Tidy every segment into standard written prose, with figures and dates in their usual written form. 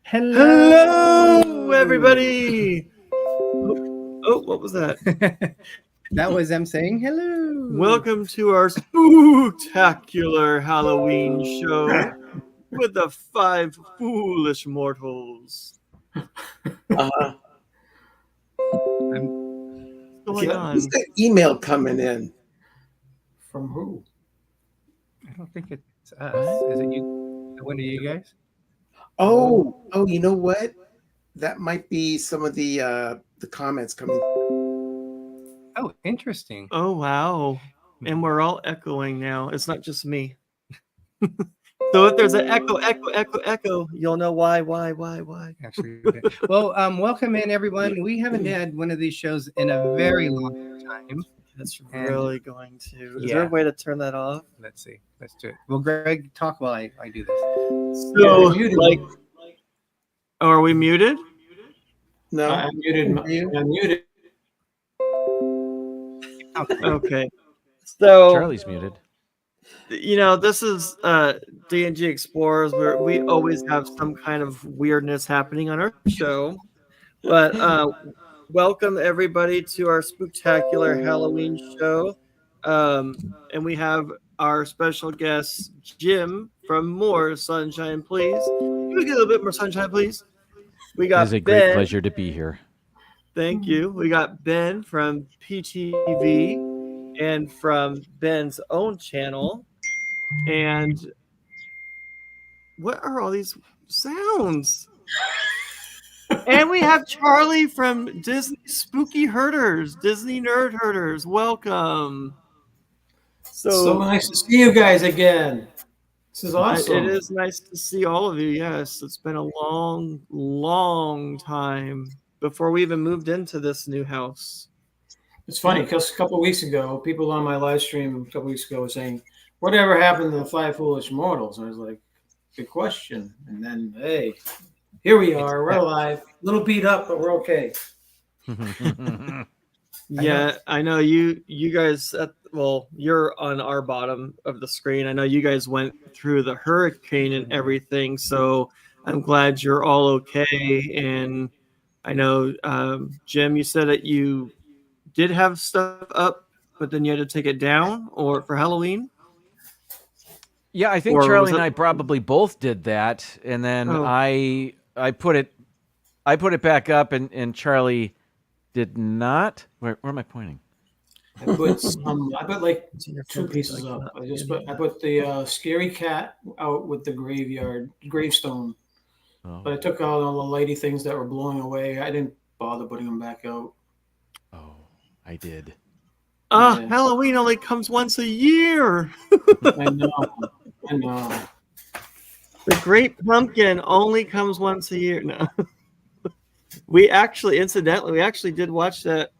Hello, everybody. Oh, what was that? That was them saying hello. Welcome to our spooktacular Halloween show with the 5 foolish mortals. What's going on? that email coming in? From who? I don't think it's us. Is it you? One of you guys? Oh, you know what? That might be some of the comments coming. Oh, interesting. Oh, wow. And we're all echoing now. It's not just me. So if there's an echo, you'll know why. Actually, okay. Well, welcome in, everyone. We haven't had one of these shows in a very long time. That's really going to. Is Yeah. there a way to turn that off? Let's see. Let's do it. Well, Greg, talk while I do this. So, muted. Are we muted? No, I'm muted. I'm muted. Okay. So Charlie's muted. You know, this is D&G Explorers, where we always have some kind of weirdness happening on our show. But welcome everybody to our spooktacular Halloween show. And we have our special guest, Jim from More Sunshine, Please. Can we get a little bit more sunshine, please? We got It is a great pleasure to be here. Thank you. We got Ben from PTV and from Ben's own channel. And what are all these sounds? And we have Charlie from Dizney Dizney Nerd Herders. Welcome. So nice to see you guys again. This is awesome. It is nice to see all of you. Yes, it's been a long time before we even moved into this new house. It's funny because a couple of weeks ago, people on my live stream a couple of weeks ago were saying, "Whatever happened to the 5 foolish mortals?" And I was like, "Good question." And then, hey, here we are. We're alive. A little beat up, but we're okay. Yeah, I know you guys. You're on our bottom of the screen. I know you guys went through the hurricane and everything, so I'm glad you're all okay. And I know, Jim, you said that you did have stuff up, but then you had to take it down, or for Halloween. Yeah, I think Charlie and I probably both did that, and then I put it back up, and Charlie did not. Where am I pointing? I put like 2 pieces up. I put the scary cat out with the gravestone. Oh. But I took out all the lighty things that were blowing away. I didn't bother putting them back out. Oh, I did. Yeah. Halloween only comes once a year. I know. The Great Pumpkin only comes once a year. No. We actually did watch that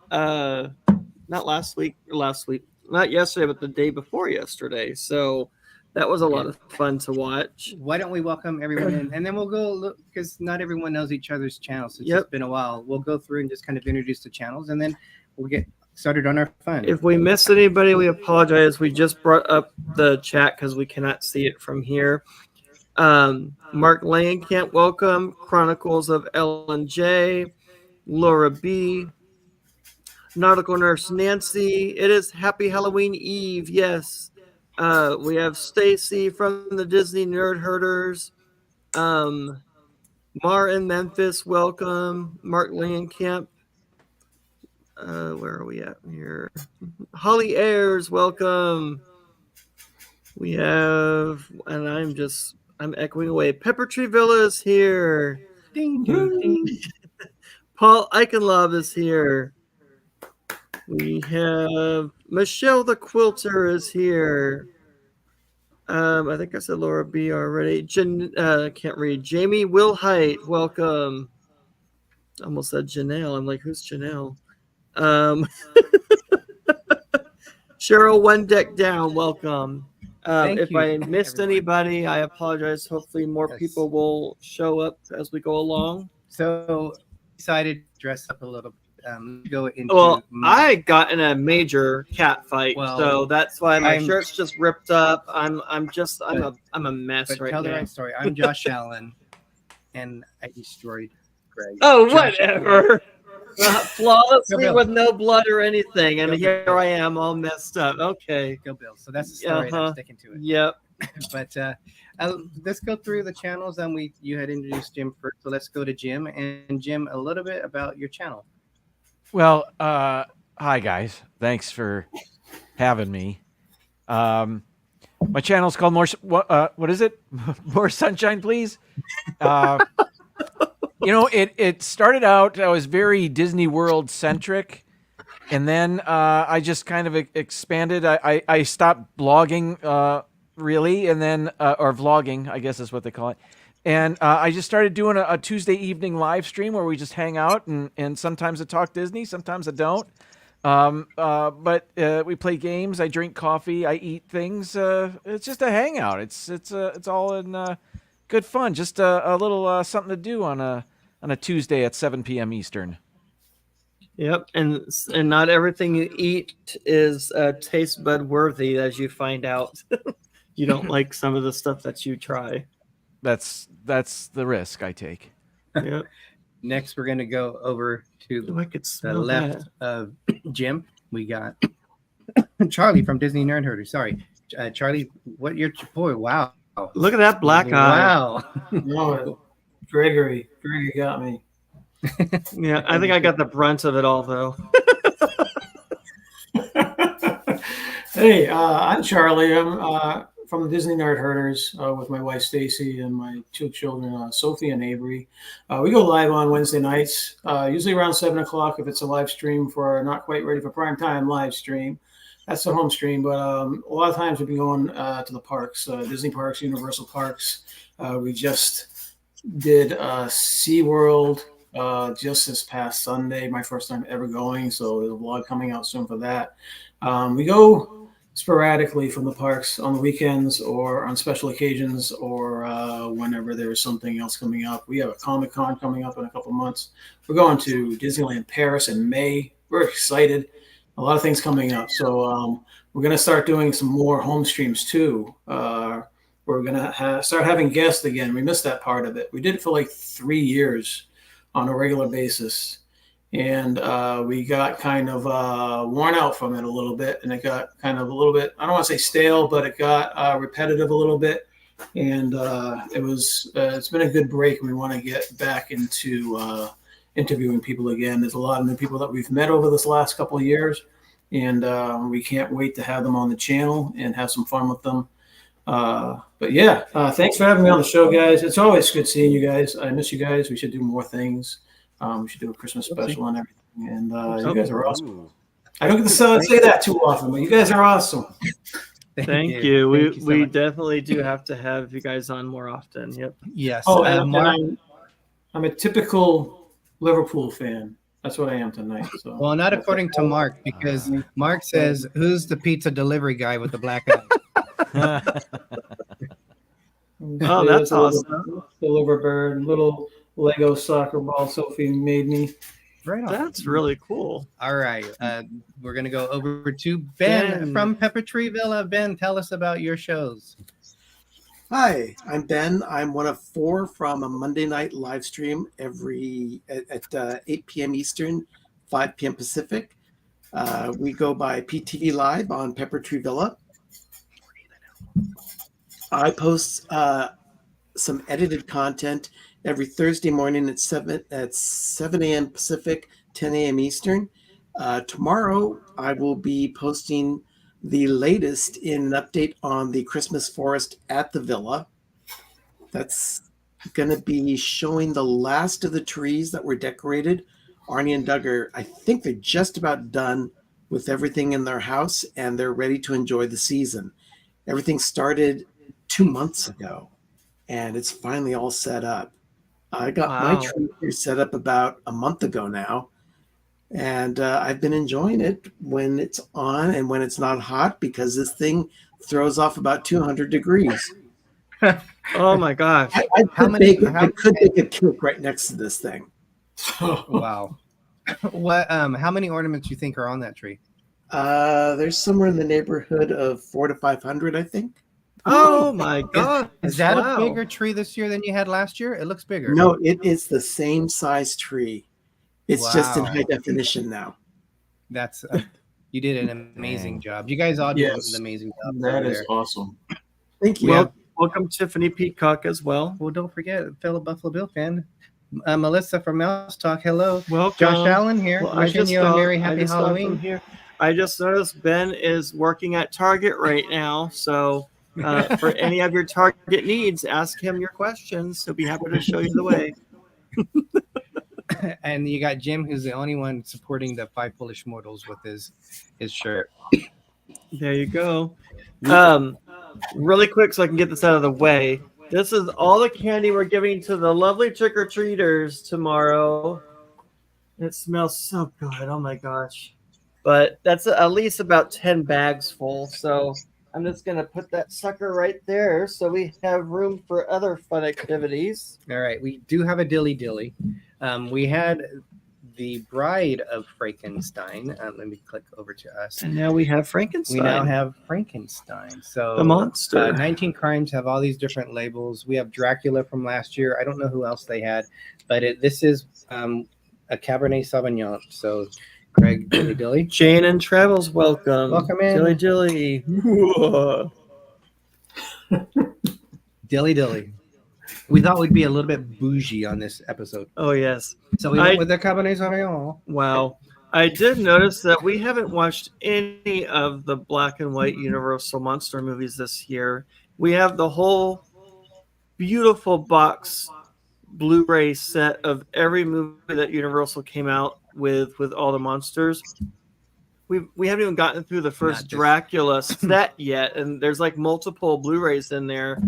not last week, not yesterday, but the day before yesterday. So that was a lot of fun to watch. Why don't we welcome everyone in, and then we'll go look, because not everyone knows each other's channels. It's been a while. We'll go through and just kind of introduce the channels, and then we'll get started on our fun. If we missed anybody, we apologize. We just brought up the chat because we cannot see it from here. Mark Langenkamp, welcome. Chronicles of L&J, Laura B, Nautical Nurse Nancy. It is Happy Halloween Eve. Yes. We have Stacy from the Dizney Nerd Herders. Mar in Memphis, welcome. Mark Langenkamp. Where are we at here? Holly Ayers, welcome. We have, and I'm echoing away. Pepper Tree Villa is here. Ding, ding, ding. Paul Eichenlaub is here. We have Michelle the Quilter is here. I think I said Laura B already. Can't read. Jamie Wilhite, welcome. Almost said Janelle. I'm like, who's Janelle? Cheryl One Deck Down, welcome. If I missed anybody, I apologize. Hopefully more people will show up as we go along. So decided to dress up a little bit. I got in a major cat fight, so that's why my shirt's just ripped up. I'm a mess right now. Tell the right story. I'm Josh Allen, and I destroyed Greg. Oh, Josh, whatever. Flawlessly Go Bill. with no blood or anything, and Go here Bill. I am all messed up. Okay. Go Bill. So that's the story. And I'm sticking to it. Yep. But let's go through the channels. And you had introduced Jim first, so let's go to Jim. And Jim, a little bit about your channel. Well, hi guys. Thanks for having me. My channel is called what is it? More Sunshine, Please. It started out, I was very Disney World centric, and then I just kind of expanded. I stopped blogging really, and then or vlogging, I guess is what they call it. And I just started doing a Tuesday evening live stream where we just hang out, and sometimes I talk Disney, sometimes I don't. But we play games. I drink coffee. I eat things. It's just a hangout. It's all in good fun. Just a little something to do on a Tuesday at 7 p.m. Eastern. Yep, and not everything you eat is taste bud worthy, as you find out. You don't like some of the stuff that you try. That's the risk I take. Yep. Next, we're going to go over to the left of Jim. We got Charlie from Dizney Nerd Herders. Sorry, Charlie. Wow. Look at that black eye. Wow. No, Greggory got me. Yeah, I think I got the brunt of it all, though. Hey, I'm Charlie. I'm from the Dizney Nerd Herders with my wife Stacy and my two children, Sophie and Avery. We go live on Wednesday nights, usually around 7 o'clock if it's a live stream for not quite ready for prime time live stream. That's the home stream, but a lot of times we've been going to the parks, Disney parks, Universal parks. We just did SeaWorld just this past Sunday, my first time ever going, so there's a vlog coming out soon for that. We go sporadically from the parks on the weekends or on special occasions or whenever there is something else coming up. We have a Comic-Con coming up in a couple months. We're going to Disneyland Paris in May. We're excited. A lot of things coming up. So we're going to start doing some more home streams too. We're going to start having guests again. We missed that part of it. We did it for like 3 years on a regular basis. And we got kind of worn out from it a little bit, and it got kind of a little bit, I don't want to say stale, but it got repetitive a little bit. And it's been a good break. We want to get back into interviewing people again. There's a lot of new people that we've met over this last couple of years, and we can't wait to have them on the channel and have some fun with them. But yeah, thanks for having me on the show, guys. It's always good seeing you guys. I miss you guys. We should do more things. We should do a Christmas special and everything. And you guys are awesome. I don't get to say that too often, but you guys are awesome. Thank you. We definitely do have to have you guys on more often. Yep. Yes. Oh, and I'm a typical Liverpool fan. That's what I am tonight. So. Well, not according to Mark, because Mark says, "Who's the pizza delivery guy with the black eye?" Oh, that's awesome. The liverbird, little Lego soccer ball Sophie made me. Right on. That's really cool. All right. We're going to go over to Ben from Pepper Tree Villa. Ben, tell us about your shows. Hi, I'm Ben. I'm one of 4 from a Monday night live stream at 8 p.m. Eastern, 5 p.m. Pacific. We go by PTV Live on Pepper Tree Villa. I post some edited content every Thursday morning at 7 a.m. Pacific, 10 a.m. Eastern. Tomorrow, I will be posting the latest in an update on the Christmas forest at the villa. That's going to be showing the last of the trees that were decorated. Arnie and Doug I think they're just about done with everything in their house, and they're ready to enjoy the season. Everything started 2 months ago, and it's finally all set up. I got my tree here set up about a month ago now, and I've been enjoying it when it's on and when it's not hot, because this thing throws off about 200 degrees. Oh my gosh! I could make a cake right next to this thing. Wow. What? How many ornaments you think are on that tree? There's somewhere in the neighborhood of 400 to 500, I think. Oh my God! Is that a bigger tree this year than you had last year? It looks bigger. No, it is the same size tree. It's just in Wow. high definition now. That's you did an amazing job. You guys all did an amazing job. That is awesome. Thank you. Welcome Tiffany Peacock as well. Well, don't forget, fellow Buffalo Bill fan, Melissa from Mouse Talk. Hello. Welcome. Josh Allen here. Well, Wishing you a very happy Halloween. Here. I just noticed Ben is working at Target right now, so for any of your Target needs, ask him your questions. He'll be happy to show you the way. And you got Jim, who's the only one supporting the Five Foolish Mortals with his shirt. There you go. Really quick, so I can get this out of the way. This is all the candy we're giving to the lovely trick-or-treaters tomorrow. It smells so good. Oh my gosh. But that's at least about 10 bags full. So I'm just going to put that sucker right there so we have room for other fun activities. All right. We do have a Dilly Dilly. We had the Bride of Frankenstein. Let me click over to us. And now we have Frankenstein. We now have Frankenstein. So the monster. 19 Crimes have all these different labels. We have Dracula from last year. I don't know who else they had, but this is a Cabernet Sauvignon. So Greg, Dilly Dilly. Jane and Travels, welcome. Welcome in. Dilly Dilly. Dilly Dilly. We thought we'd be a little bit bougie on this episode. Oh, yes. So we went with the Cabernet Sauvignon. Wow. I did notice that we haven't watched any of the black and white Universal Monster movies this year. We have the whole beautiful box Blu-ray set of every movie that Universal came out with all the monsters. We haven't even gotten through the first Dracula set yet, and there's like multiple Blu-rays in there.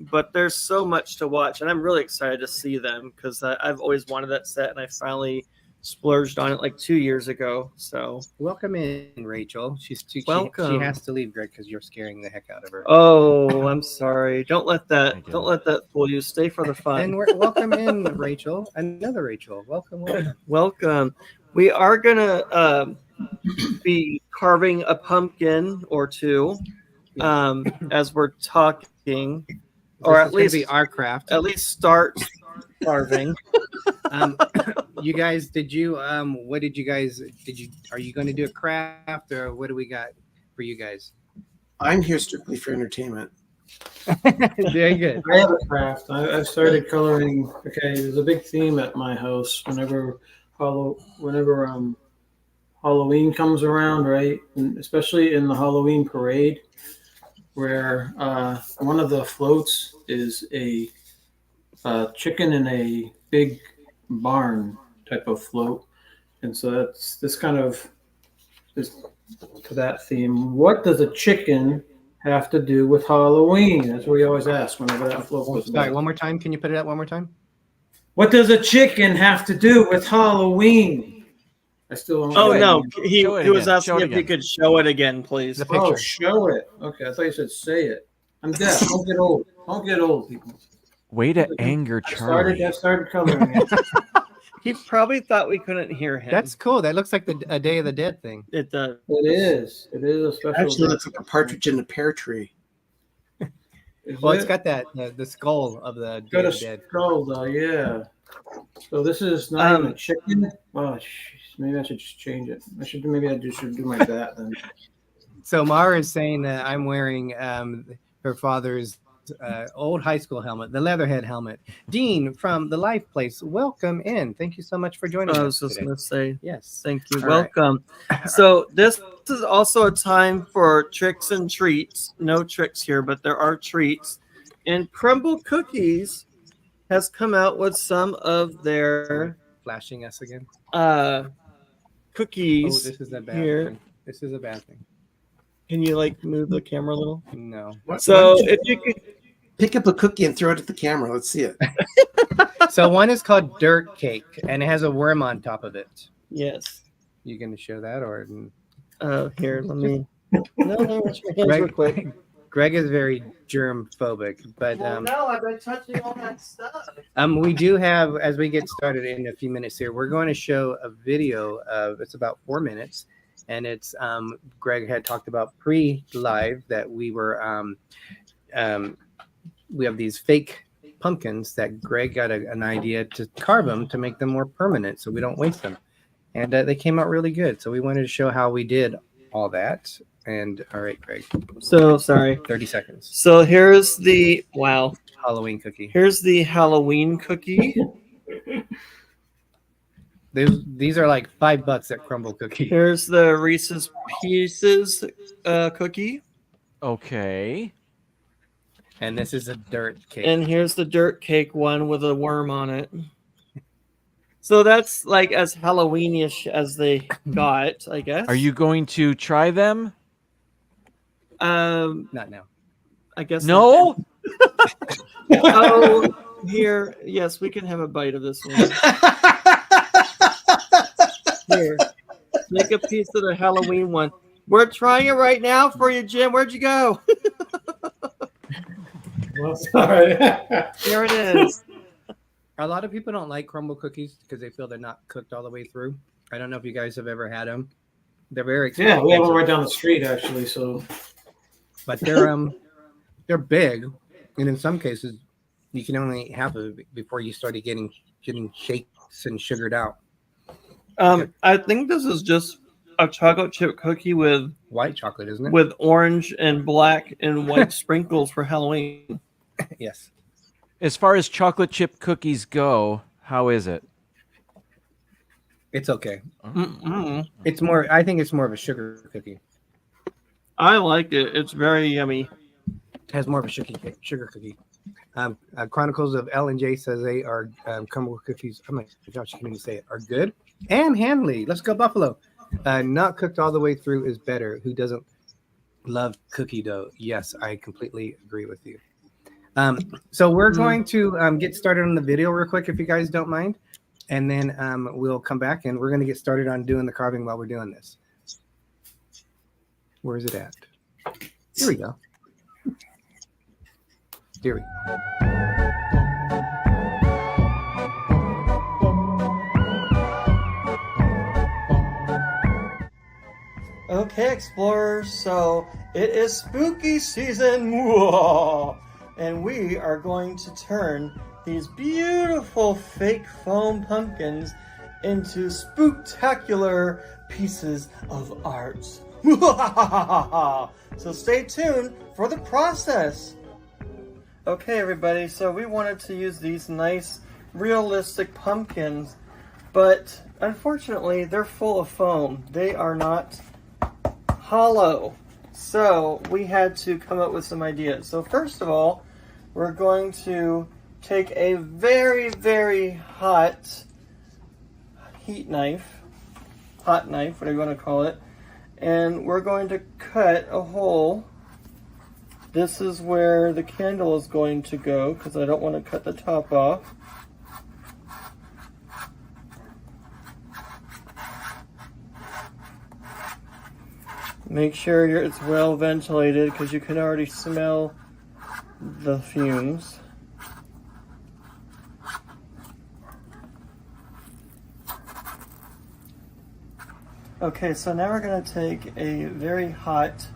But there's so much to watch, and I'm really excited to see them because I've always wanted that set, and I finally splurged on it like 2 years ago. So welcome in, Rachel. Welcome. She has to leave, Greg, because you're scaring the heck out of her. Oh, I'm sorry. Don't let that fool you. Stay for the fun. And welcome in, Rachel. Another Rachel. Welcome. Welcome. We are gonna be carving a pumpkin or two as we're talking, or at least be our craft. At least start carving. You guys, are you going to do a craft, or what do we got for you guys? I'm here strictly for entertainment. Very good. I have a craft. I've started coloring. Okay, there's a big theme at my house whenever Halloween comes around, right? And especially in the Halloween parade, where one of the floats is a chicken in a big barn type of float, and so that's this kind of is to that theme. What does a chicken have to do with Halloween? That's what we always ask whenever that float goes by. Sorry, one more time. Can you put it up one more time? What does a chicken have to do with Halloween? I still don't. Oh no, he was asking if you could show it again, please. Oh, show it. Okay, I thought you said say it. I'm deaf. Don't get old. Don't get old, people. Way to anger Charlie. I started coloring it. He probably thought we couldn't hear him. That's cool. That looks like a Day of the Dead thing. It does. It is. It is a special. Actually, looks like a partridge in a pear tree. Well, it's got that the skull of the Day of the Dead. Skull, though, yeah. So this is not even a chicken. Oh, maybe I should just change it. Maybe I should do my bat then. So Mara is saying that I'm wearing her father's old high school helmet, the Leatherhead helmet. Dean from the Life Place, welcome in. Thank you so much for joining us. I was just going to say, yes, thank you. Welcome. Right. So this is also a time for tricks and treats. No tricks here, but there are treats. And Crumble Cookies has come out with some of their flashing us again. Cookies. Oh, this is a bad thing. This is a bad thing. Can you move the camera a little? No. So if you could pick up a cookie and throw it at the camera, let's see it. So one is called Dirt Cake, and it has a worm on top of it. Yes. You going to show that, or? Here, let me. No, wash my hands real quick. Greg is very germ phobic, but no, I've been touching all that stuff. We do have, as we get started in a few minutes here, we're going to show a video of, it's about 4 minutes, and it's Greg had talked about pre-live that we were we have these fake pumpkins that Greg got an idea to carve them to make them more permanent so we don't waste them, and they came out really good. So we wanted to show how we did all that. And all right, Greg. So sorry. 30 seconds. So here's the Halloween cookie. Here's the Halloween cookie. These are like $5 at Crumble Cookie. Here's the Reese's Pieces cookie. Okay. And this is a dirt cake. And here's the dirt cake one with a worm on it. So that's like as Halloweenish as they got, I guess. Are you going to try them? Not now. I guess no. Oh, here. Yes, we can have a bite of this one. Here, make a piece of the Halloween one. We're trying it right now for you, Jim. Where'd you go? Well, sorry. Here it is. A lot of people don't like crumble cookies because they feel they're not cooked all the way through. I don't know if you guys have ever had them. They're very expensive. Yeah, we have one right down the street actually. So, but they're big, and in some cases, you can only eat half of it before you started getting shakes and sugared out. I think this is just a chocolate chip cookie with white chocolate, isn't it? With orange and black and white sprinkles for Halloween. Yes. As far as chocolate chip cookies go, how is it? It's okay. Mm-mm. It's more. I think it's more of a sugar cookie. I like it. It's very yummy. It has more of a sugar cookie. Chronicles of L&J says they are crumble cookies. Oh my gosh, I can't even say it. Are good and handly. Let's go Buffalo. Not cooked all the way through is better. Who doesn't love cookie dough? Yes, I completely agree with you. So we're going to get started on the video real quick, if you guys don't mind. And then we'll come back and we're going to get started on doing the carving while we're doing this. Where is it at? Here we go. Here we go. Okay, explorers, so it is spooky season, and we are going to turn these beautiful fake foam pumpkins into spooktacular pieces of art. So stay tuned for the process. Okay, everybody, so we wanted to use these nice, realistic pumpkins, but unfortunately, they're full of foam. They are not hollow. So we had to come up with some ideas. So first of all, we're going to take a very, very hot knife, whatever you want to call it, and we're going to cut a hole. This is where the candle is going to go because I don't want to cut the top off. Make sure it's well ventilated because you can already smell the fumes. Okay, so now we're going to take a very hot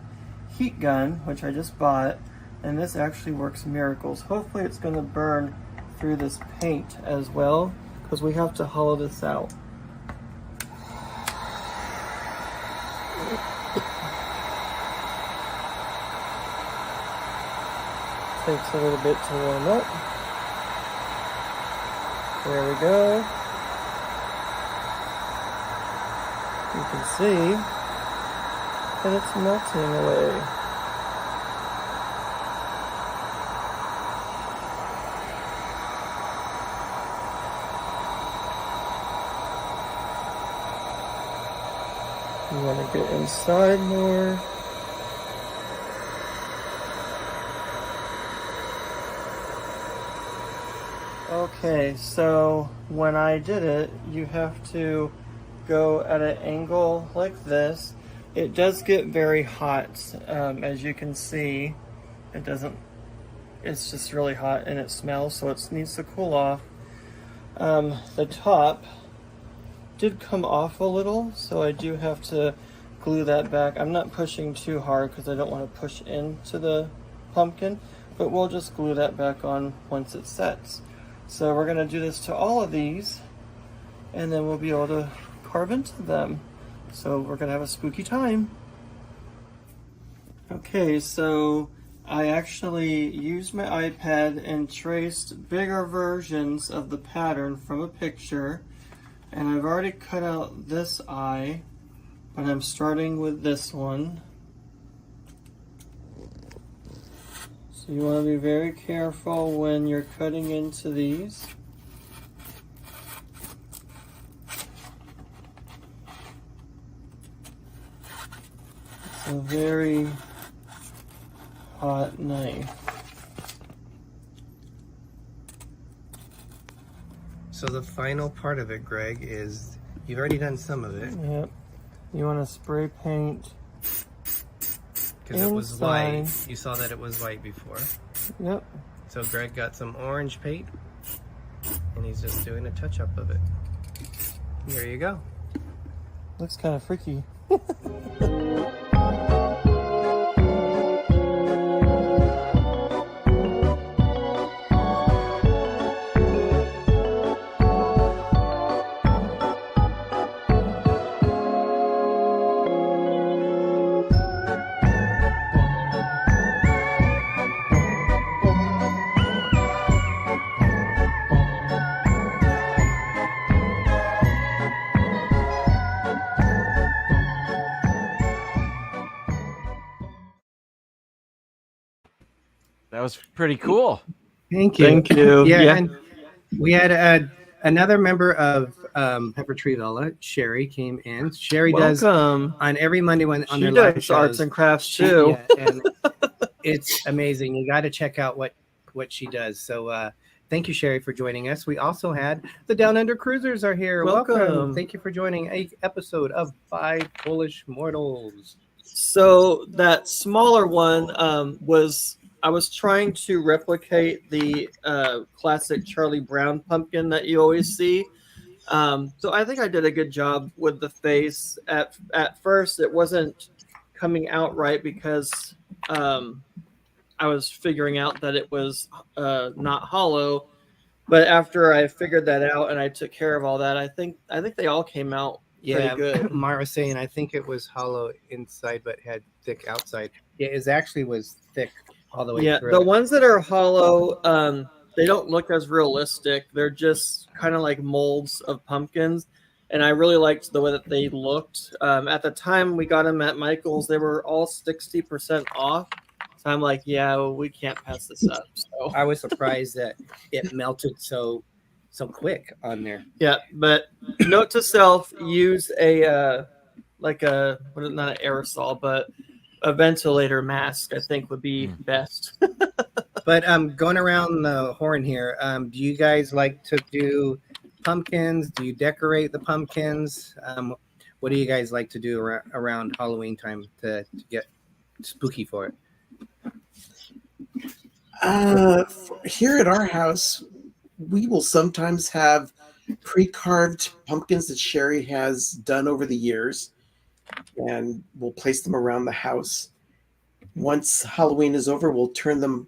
heat gun, which I just bought, and this actually works miracles. Hopefully it's going to burn through this paint as well because we have to hollow this out. Takes a little bit to warm up. There we go. You can see that it's melting away. You want to get inside more. Okay, so when I did it, you have to go at an angle like this. It does get very hot, as you can see. It's just really hot and it smells, so it needs to cool off. The top did come off a little, so I do have to glue that back. I'm not pushing too hard because I don't want to push into the pumpkin, but we'll just glue that back on once it sets. So we're going to do this to all of these, and then we'll be able to carve into them. So we're going to have a spooky time. Okay, so I actually used my iPad and traced bigger versions of the pattern from a picture, and I've already cut out this eye, but I'm starting with this one. So you want to be very careful when you're cutting into these. It's a very hot knife. So the final part of it, Greg, is you've already done some of it. Yep. You want to spray paint because it was white. You saw that it was white before. Yep. So Greg got some orange paint, and he's just doing a touch-up of it. There you go. Looks kind of freaky. That was pretty cool. Thank you. Thank you. Yeah. And we had another member of Pepper Tree Lola, Sherry, came in. Sherry does on every Monday when on she their does live shows, arts and crafts too. and it's amazing. You got to check out what she does. So thank you, Sherry, for joining us. We also had the Down Under Cruisers are here. Welcome. Thank you for joining a episode of Five Foolish Mortals. So that smaller one I was trying to replicate the classic Charlie Brown pumpkin that you always see. So I think I did a good job with the face. At first, it wasn't coming out right because I was figuring out that it was not hollow. But after I figured that out and I took care of all that, I think they all came out pretty good. Mara saying I think it was hollow inside but had thick outside. Yeah, it actually was thick all the way through. The ones that are hollow, they don't look as realistic. They're just kind of like molds of pumpkins. And I really liked the way that they looked. At the time we got them at Michael's, they were all 60% off. So I'm like, yeah, we can't pass this up. So I was surprised that it melted so quick on there. Yeah, but note to self, use a not an aerosol, but a ventilator mask, I think would be best. But going around the horn here, do you guys like to do pumpkins? Do you decorate the pumpkins? What do you guys like to do around Halloween time to get spooky for it? Here at our house, we will sometimes have pre-carved pumpkins that Sherry has done over the years, and we'll place them around the house. Once Halloween is over, we'll turn them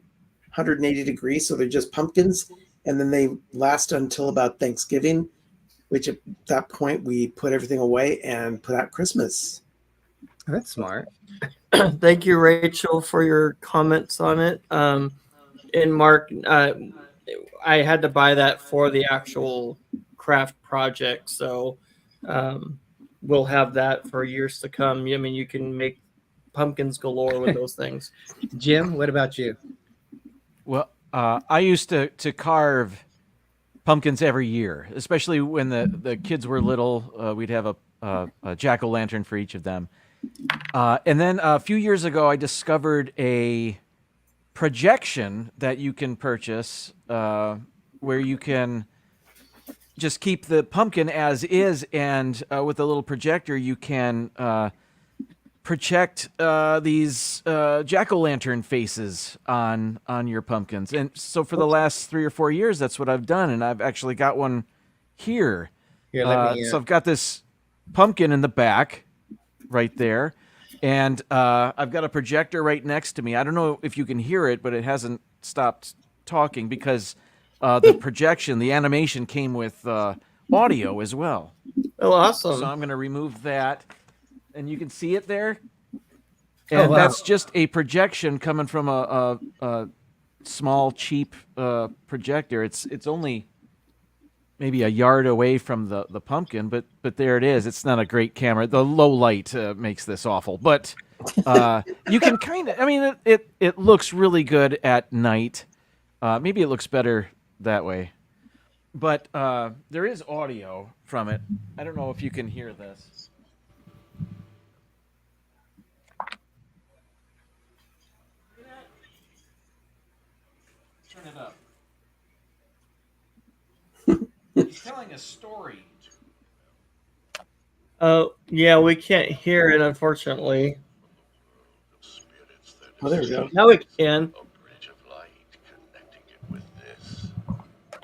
180 degrees so they're just pumpkins, and then they last until about Thanksgiving, which at that point we put everything away and put out Christmas. That's smart. Thank you, Rachel, for your comments on it. And Mark, I had to buy that for the actual craft project, so we'll have that for years to come. I mean, you can make pumpkins galore with those things. Jim, what about you? Well, I used to carve pumpkins every year, especially when the kids were little. We'd have a jack-o'-lantern for each of them. And then a few years ago, I discovered a projection that you can purchase where you can just keep the pumpkin as is, and with a little projector, you can project these jack-o'-lantern faces on your pumpkins. And so for the last 3 or 4 years, that's what I've done, and I've actually got one here. Here, let me, so I've got this pumpkin in the back, right there. And I've got a projector right next to me. I don't know if you can hear it, but it hasn't stopped talking because the projection, the animation came with audio as well. Oh, awesome. So I'm going to remove that. And you can see it there. And that's just a projection coming from a small, cheap projector. It's only maybe a yard away from the pumpkin, but there it is. It's not a great camera. The low light makes this awful, but you can kind of. I mean, it looks really good at night. Maybe it looks better that way, but there is audio from it. I don't know if you can hear this. Turn it up. He's telling a story. Oh, yeah, we can't hear it, unfortunately. Oh, there we go. Now we can. A bridge of light connecting it with this,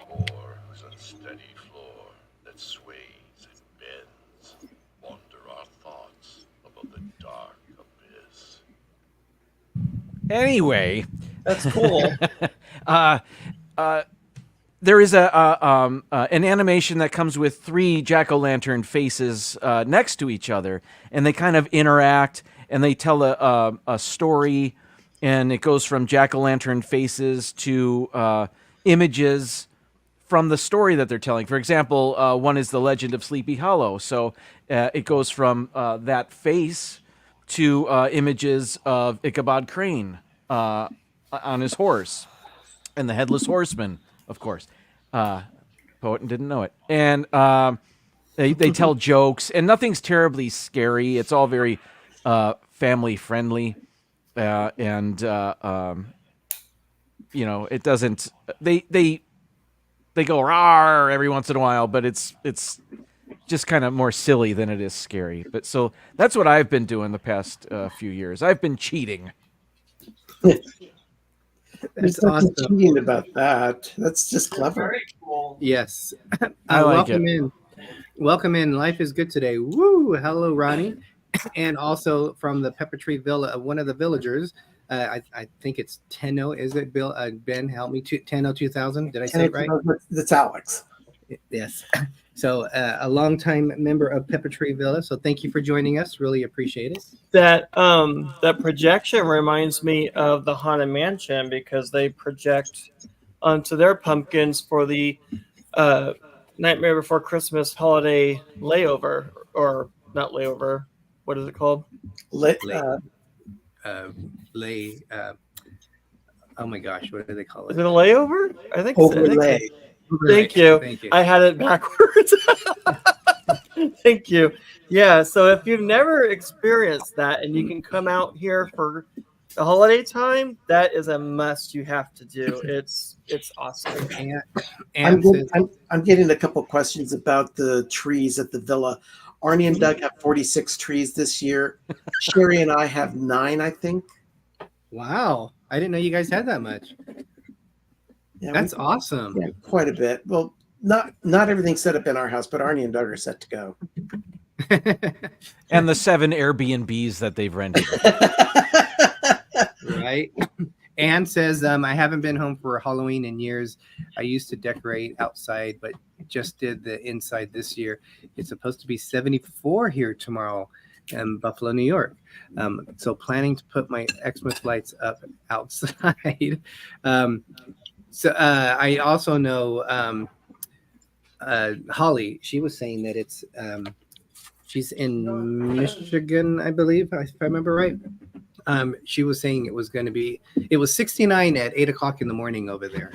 or whose unsteady floor that sways and bends, wander our thoughts above the dark abyss. Anyway, That's cool. there is an animation that comes with 3 jack-o'-lantern faces next to each other, and they kind of interact, and they tell a story, and it goes from jack-o'-lantern faces to images from the story that they're telling. For example, one is the Legend of Sleepy Hollow, so it goes from that face to images of Ichabod Crane on his horse, and the Headless Horseman, of course. Poet didn't know it. And they tell jokes, and nothing's terribly scary. It's all very family friendly, and you know, it doesn't. They go rawr every once in a while, but it's just kind of more silly than it is scary. But so that's what I've been doing the past few years. I've been cheating. There's nothing cheating about that. That's just clever. Very cool. Yes. I like welcome it. in. Welcome in. Life is good today. Woo! Hello, Ronnie. And also from the Pepper Tree Villa, one of the villagers. I think it's Tenno. Is it Bill? Ben, help me. Tenno 2000. Did I say it right? That's Alex. Yes. So a longtime member of Pepper Tree Villa. So thank you for joining us. Really appreciate it. that projection reminds me of the Haunted Mansion because they project onto their pumpkins for the Nightmare Before Christmas holiday layover, or not layover. What is it called? Oh my gosh, what do they call Is it? it a layover? I think Overlay. Thank you. Thank you. I had it backwards. Thank you. Yeah, so if you've never experienced that and you can come out here for the holiday time, that is a must you have to do. It's awesome. I'm getting a couple questions about the trees at the villa. Arnie and Doug have 46 trees this year. Sherry and I have 9, I think. Wow, I didn't know you guys had that much. Yeah, That's awesome. Yeah, quite a bit. Well, not everything's set up in our house, but Arnie and Doug are set to go. And the 7 Airbnbs that they've rented. Right. Anne says, I haven't been home for Halloween in years. I used to decorate outside, but just did the inside this year. It's supposed to be 74 here tomorrow in Buffalo, New York. So planning to put my Xmas lights up outside. So I also know Holly, she was saying that it's she's in Michigan, I believe, if I remember right. She was saying it was 69 at 8:00 in the morning over there.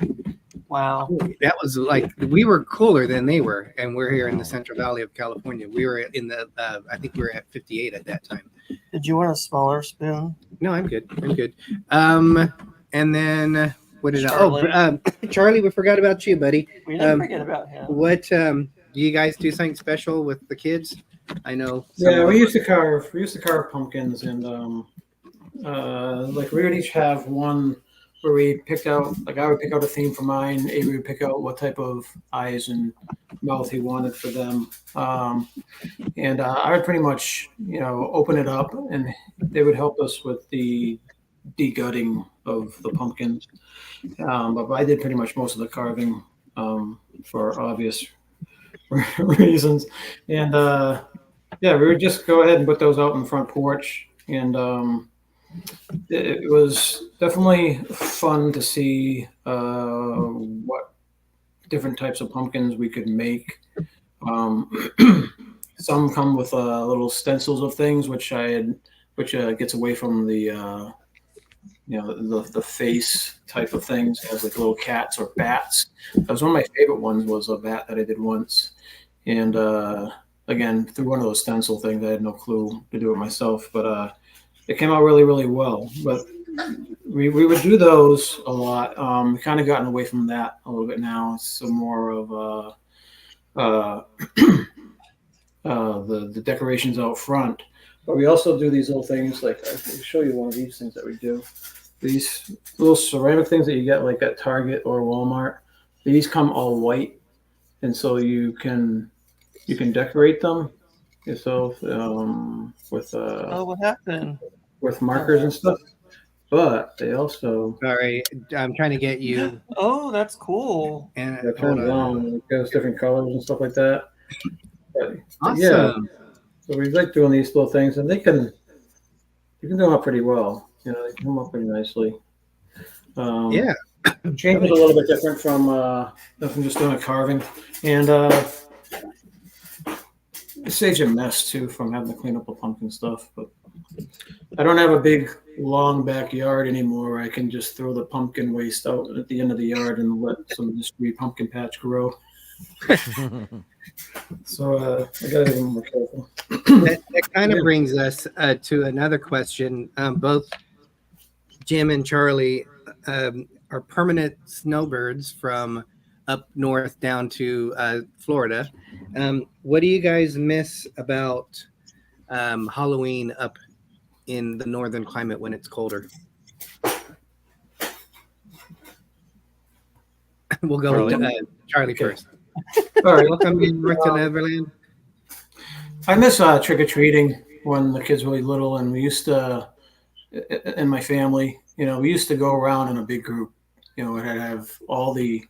Wow. That was like, we were cooler than they were, and we're here in the Central Valley of California. We were in the I think we were at 58 at that time. Did you want a smaller spoon? No, I'm good. And then what did Charlie, we forgot about you, buddy. We didn't forget about him. What do you guys do something special with the kids? I know. Yeah, we used to carve pumpkins, and like we would each have one where we picked out, like I would pick out a theme for mine, Avery would pick out what type of eyes and mouth he wanted for them. And I would pretty much, open it up, and they would help us with the degutting of the pumpkins. But I did pretty much most of the carving for obvious reasons. And we would just go ahead and put those out on the front porch. And it was definitely fun to see what different types of pumpkins we could make. Some come with little stencils of things, which gets away from the the face type of things. It has like little cats or bats. That was one of my favorite ones. Was a bat that I did once, and again through one of those stencil things, I had no clue to do it myself, but it came out really, really well. But we would do those a lot. We kind of gotten away from that a little bit now. It's some more of the decorations out front. But we also do these little things, like I can show you one of these things that we do. These little ceramic things that you get like at Target or Walmart. These come all white, and so you can decorate them yourself with what happened? With markers and stuff. But they also Sorry, I'm trying to get you. Oh, that's cool. And it turns on. It goes different colors and stuff like that. But, awesome. Yeah. So we like doing these little things, and you can do them up pretty well. They come up pretty nicely. Yeah. Change is a little bit different from just doing a carving, and it saves you a mess too from having to clean up the pumpkin stuff. But I don't have a big, long backyard anymore where I can just throw the pumpkin waste out at the end of the yard and let some discreet pumpkin patch grow. So I gotta be more careful. That kind of brings us to another question. Both Jim and Charlie are permanent snowbirds from up north down to Florida. What do you guys miss about Halloween up in the northern climate when it's colder? We'll go with Charlie first. All right. Welcome in North to Neverland. I miss trick-or-treating when the kids were really little, and we used to, in my family, we used to go around in a big group. It had have all the,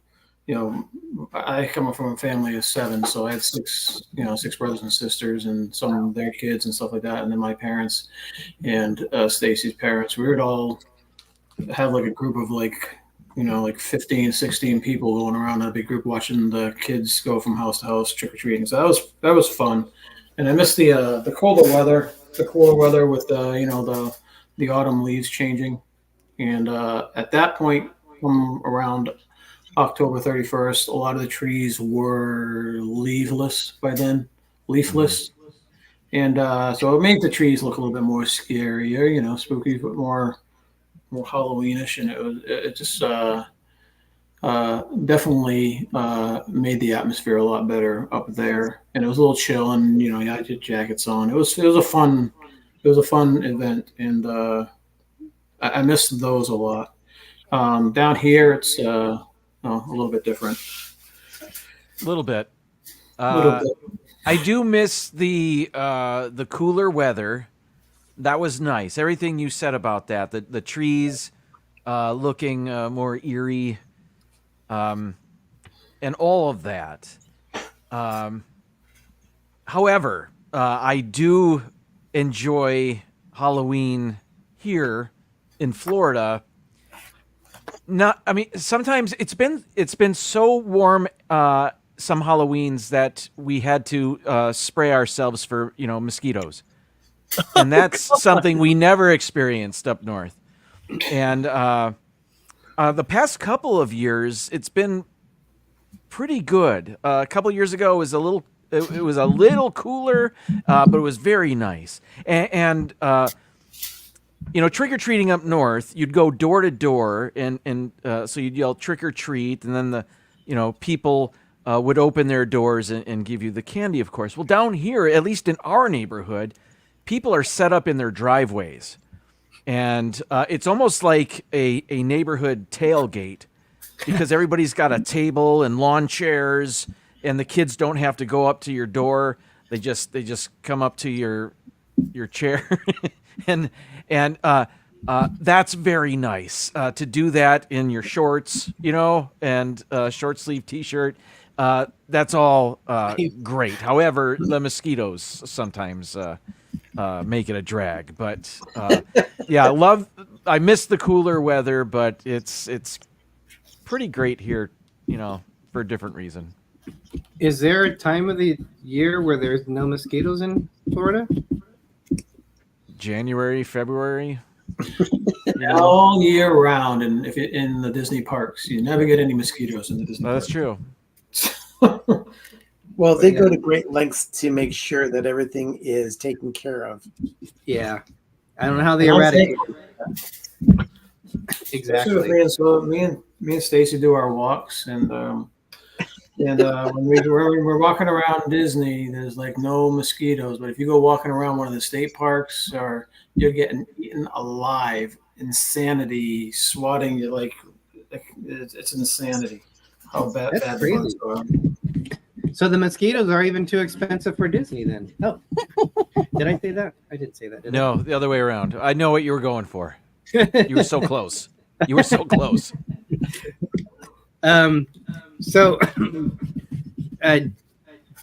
I come from a family of 7, so I had 6 brothers and sisters, and some of their kids and stuff like that, and then my parents and Stacy's parents. We would all have like a group of like 15, 16 people going around in a big group watching the kids go from house to house trick-or-treating. So that was fun. And I miss the cooler weather with the autumn leaves changing. And at that point, from around October 31st, a lot of the trees were leafless by then. And so it made the trees look a little bit more scarier, spooky, but more Halloweenish, and it just definitely made the atmosphere a lot better up there. And it was a little chill, and you had your jackets on. It was a fun event, and I missed those a lot. Down here, it's a little bit different. A little bit. I do miss the cooler weather. That was nice. Everything you said about that, the trees looking more eerie, and all of that. However, I do enjoy Halloween here in Florida. Sometimes it's been so warm some Halloweens that we had to spray ourselves for mosquitoes. And that's something we never experienced up north. And the past couple of years, it's been pretty good. A couple of years ago, it was a little cooler, but it was very nice. And trick or treating up north, you'd go door to door, and so you'd yell trick or treat, and then the people would open their doors and give you the candy, of course. Well, down here, at least in our neighborhood, people are set up in their driveways. and it's almost like a neighborhood tailgate because everybody's got a table and lawn chairs, and the kids don't have to go up to your door. They just come up to your chair, and that's very nice to do that in your shorts, and short sleeve T-shirt. That's all great. However, the mosquitoes sometimes make it a drag. But yeah, I miss the cooler weather, but it's pretty great here, for a different reason. Is there a time of the year where there's no mosquitoes in Florida? January, February. All year round, and if you're in the Disney parks, you never get any mosquitoes in the Disney parks. That's true. Well, they go to great lengths to make sure that everything is taken care of. Yeah. I don't know how they eradicate it. Exactly. So me and Stacy do our walks, and when we're walking around Disney, there's like no mosquitoes. But if you go walking around one of the state parks, or you're getting eaten alive, insanity, swatting you, like it's insanity. How bad That's the crazy. bugs are. So the mosquitoes are even too expensive for Disney then. Oh, did I say that? I didn't say that. Did No, the other way around. I know what you were going for. You were so close. You were so close. So,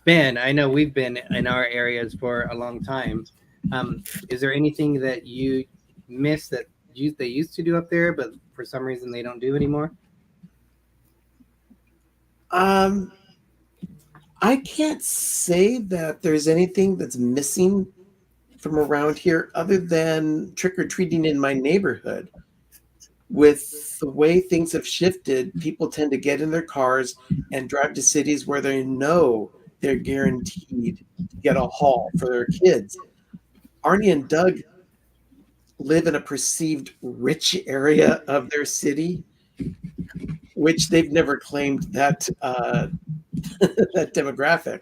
Ben, I know we've been in our areas for a long time. Is there anything that you miss that they used to do up there, but for some reason they don't do anymore? I can't say that there's anything that's missing from around here other than trick-or-treating in my neighborhood. With the way things have shifted, people tend to get in their cars and drive to cities where they know they're guaranteed to get a haul for their kids. Arnie and Doug live in a perceived rich area of their city, which they've never claimed that that demographic.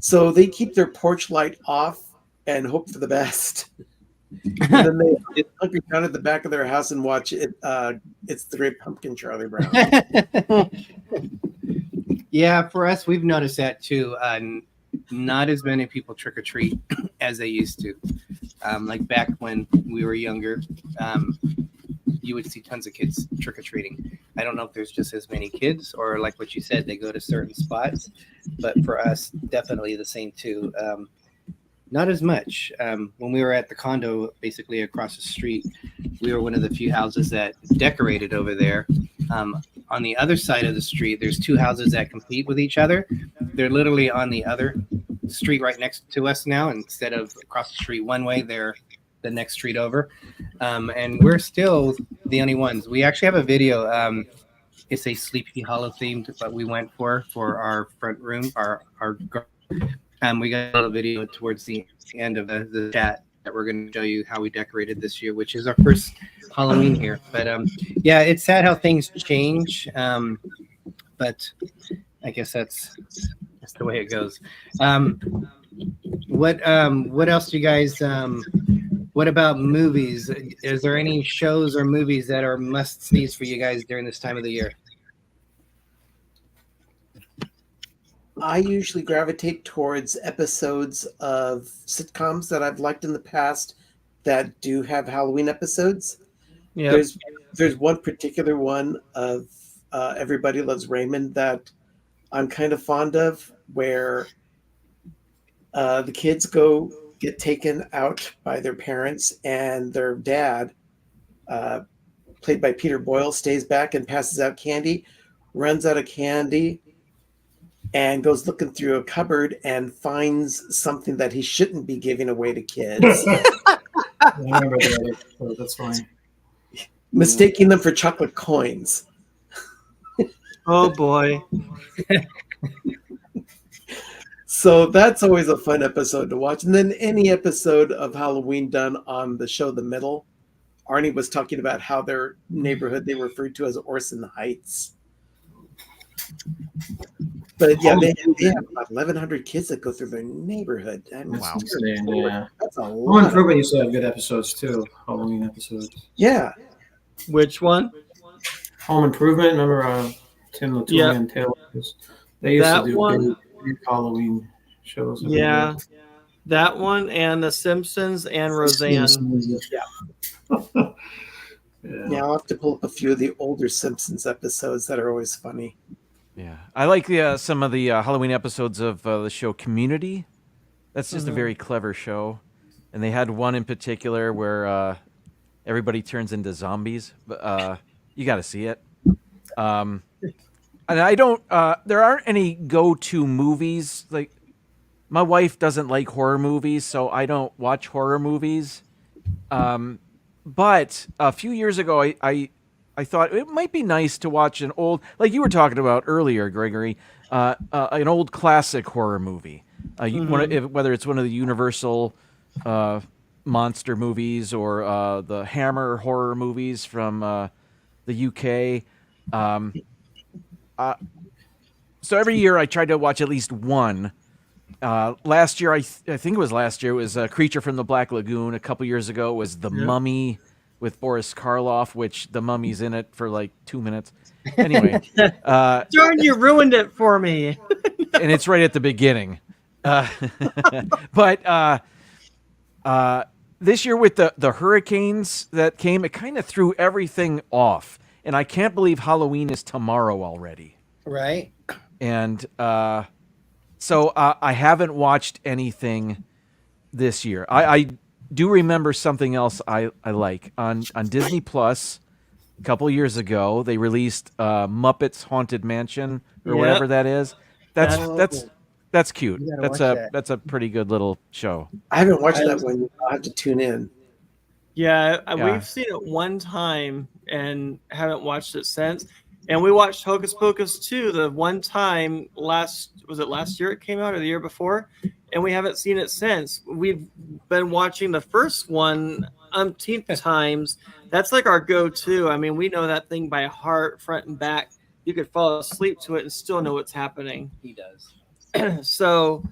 So they keep their porch light off and hope for the best. And then they hunker down at the back of their house and watch it. It's the Great Pumpkin, Charlie Brown. Yeah, for us, we've noticed that too. Not as many people trick or treat as they used to. Like back when we were younger, you would see tons of kids trick or treating. I don't know if there's just as many kids, or like what you said, they go to certain spots. But for us, definitely the same too. Not as much. When we were at the condo, basically across the street, we were one of the few houses that decorated over there. On the other side of the street, there's two houses that compete with each other. They're literally on the other street right next to us now. Instead of across the street one way, they're the next street over. And we're still the only ones. We actually have a video. It's a Sleepy Hollow themed, but we went for our front room, our we got a little video towards the end of the chat that we're going to show you how we decorated this year, which is our first Halloween here. But yeah, it's sad how things change. But I guess that's the way it goes. What else do you guys? What about movies? Is there any shows or movies that are must-sees for you guys during this time of the year? I usually gravitate towards episodes of sitcoms that I've liked in the past that do have Halloween episodes. Yeah, There's one particular one of Everybody Loves Raymond that I'm kind of fond of, where the kids get taken out by their parents, and their dad, played by Peter Boyle, stays back and passes out candy, runs out of candy, and goes looking through a cupboard and finds something that he shouldn't be giving away to kids. I remember that. So that's fine. Mistaking them for chocolate coins. Oh boy. So that's always a fun episode to watch. And then any episode of Halloween done on the show The Middle, Arnie was talking about how their neighborhood they referred to as Orson Heights. But yeah, they have about 1,100 kids that go through their neighborhood. Wow. Yeah. That's a Home lot. Improvement used to have good episodes too, Halloween episodes. Yeah. Which one? Home Improvement, remember Tim the Toolman Taylor? They used That to do one. big Halloween shows. every year. Yeah, that one and The Simpsons and Roseanne. Yeah. Yeah, I'll have to pull up a few of the older Simpsons episodes that are always funny. Yeah, I like some of the Halloween episodes of the show Community. That's just a very clever show, and they had one in particular where everybody turns into zombies. But you got to see it. And I don't. There aren't any go-to movies. Like my wife doesn't like horror movies, so I don't watch horror movies. But a few years ago, I thought it might be nice to watch an old, like you were talking about earlier, Gregory, an old classic horror movie. Whether it's one of the Universal monster movies or the Hammer horror movies from the UK. So every year I tried to watch at least one. Last year, I think it was last year, it was Creature from the Black Lagoon. A couple years ago, it was The Mummy with Boris Karloff, which the mummy's in it for like 2 minutes. Anyway. Darn, you ruined it for me. And it's right at the beginning. But this year with the hurricanes that came, it kind of threw everything off. And I can't believe Halloween is tomorrow already. Right. And so I haven't watched anything this year. I do remember something else I like. On Disney Plus, a couple years ago, they released Muppets Haunted Mansion or whatever that is. That's cute. That's a pretty good little show. I haven't watched that one. I'll have to tune in. Yeah, we've seen it one time and haven't watched it since. And we watched Hocus Pocus 2 the one time last year it came out or the year before? And we haven't seen it since. We've been watching the first one umpteenth times. That's like our go-to. I mean, we know that thing by heart, front and back. You could fall asleep to it and still know what's happening. He does. So,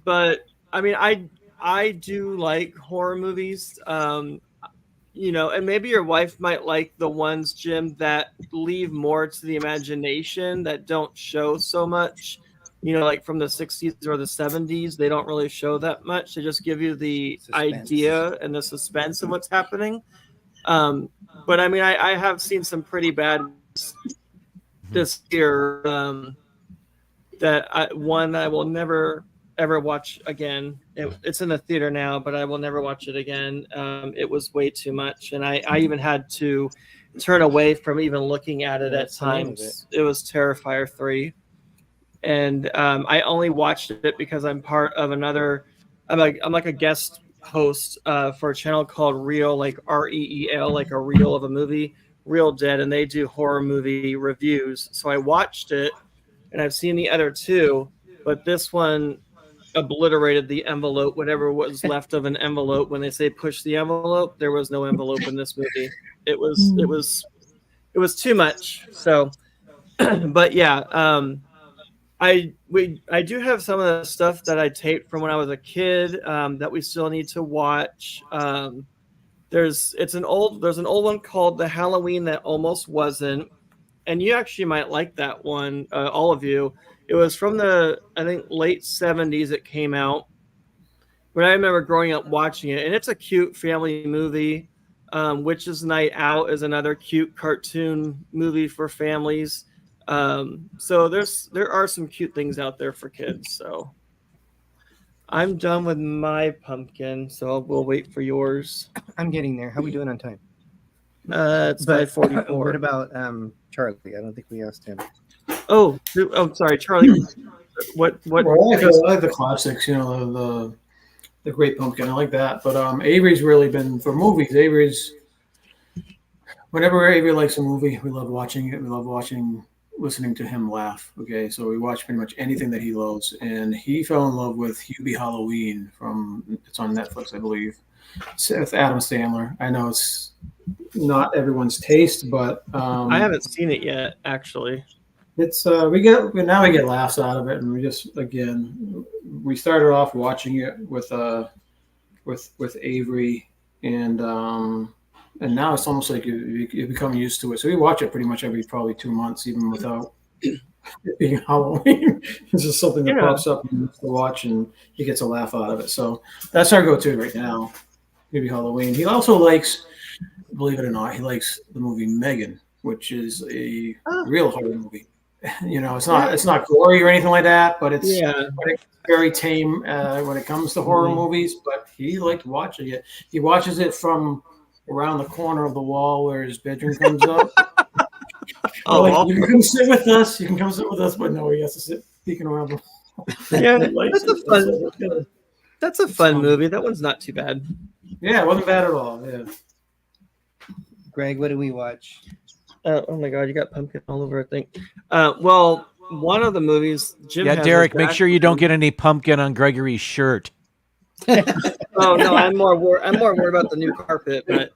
but I mean, I do like horror movies. You know, and maybe your wife might like the ones, Jim, that leave more to the imagination, that don't show so much, you know, like from the 60s or the 70s. They don't really show that much. They just give you the idea and the suspense of what's happening. But I mean, I have seen some pretty bad this year that I will never ever watch again. It's in the theater now, but I will never watch it again. It was way too much, and I even had to turn away from even looking at it at times. It was Terrifier 3, and I only watched it because I'm part of another. I'm like a guest host for a channel called Reel, like REEL, like a reel of a movie, Real Dead, and they do horror movie reviews. So I watched it, and I've seen the other two, but this one obliterated the envelope, whatever was left of an envelope. When they say push the envelope, there was no envelope in this movie. It was too much. So, but yeah, I do have some of the stuff that I taped from when I was a kid that we still need to watch. There's an old one called The Halloween That Almost Wasn't, and you actually might like that one, all of you. It was from the, I think, late 70s it came out. But I remember growing up watching it, and it's a cute family movie. Witch's Night Out is another cute cartoon movie for families. So there are some cute things out there for kids. So I'm done with my pumpkin, so we'll wait for yours. I'm getting there. How are we doing on time? It's 5:44. What about Charlie? I don't think we asked him. Oh, sorry, Charlie. What? Well, I like the classics, you know, the Great Pumpkin. I like that. But Avery's really been for movies. Whenever Avery likes a movie, we love watching it. We love listening to him laugh. Okay, so we watch pretty much anything that he loves, and he fell in love with Hubie Halloween it's on Netflix, I believe. It's with Adam Sandler. I know it's not everyone's taste, but I haven't seen it yet, actually. It's we get laughs out of it, and we started off watching it with Avery, and now it's almost like you become used to it. So we watch it pretty much every probably 2 months, even without it being Halloween. It's just something that pops up and you have to watch, and he gets a laugh out of it. So that's our go-to right now. Maybe Halloween. He also likes, believe it or not, he likes the movie Megan, which is a real horror movie. It's not gory or anything like that, but it's very tame when it comes to horror movies. But he liked watching it. He watches it from around the corner of the wall where his bedroom comes up. You can come sit with us. You can come sit with us, but no, he has to sit peeking around the wall. Yeah, that's a fun movie. That one's not too bad. Yeah, it wasn't bad at all. Yeah. Greg, what did we watch? Oh my God, you got pumpkin all over. I think. Well, one of the movies, Jim. Yeah, Derek, make sure you don't get any pumpkin on Gregory's shirt. Oh no, I'm more worried about the new carpet, but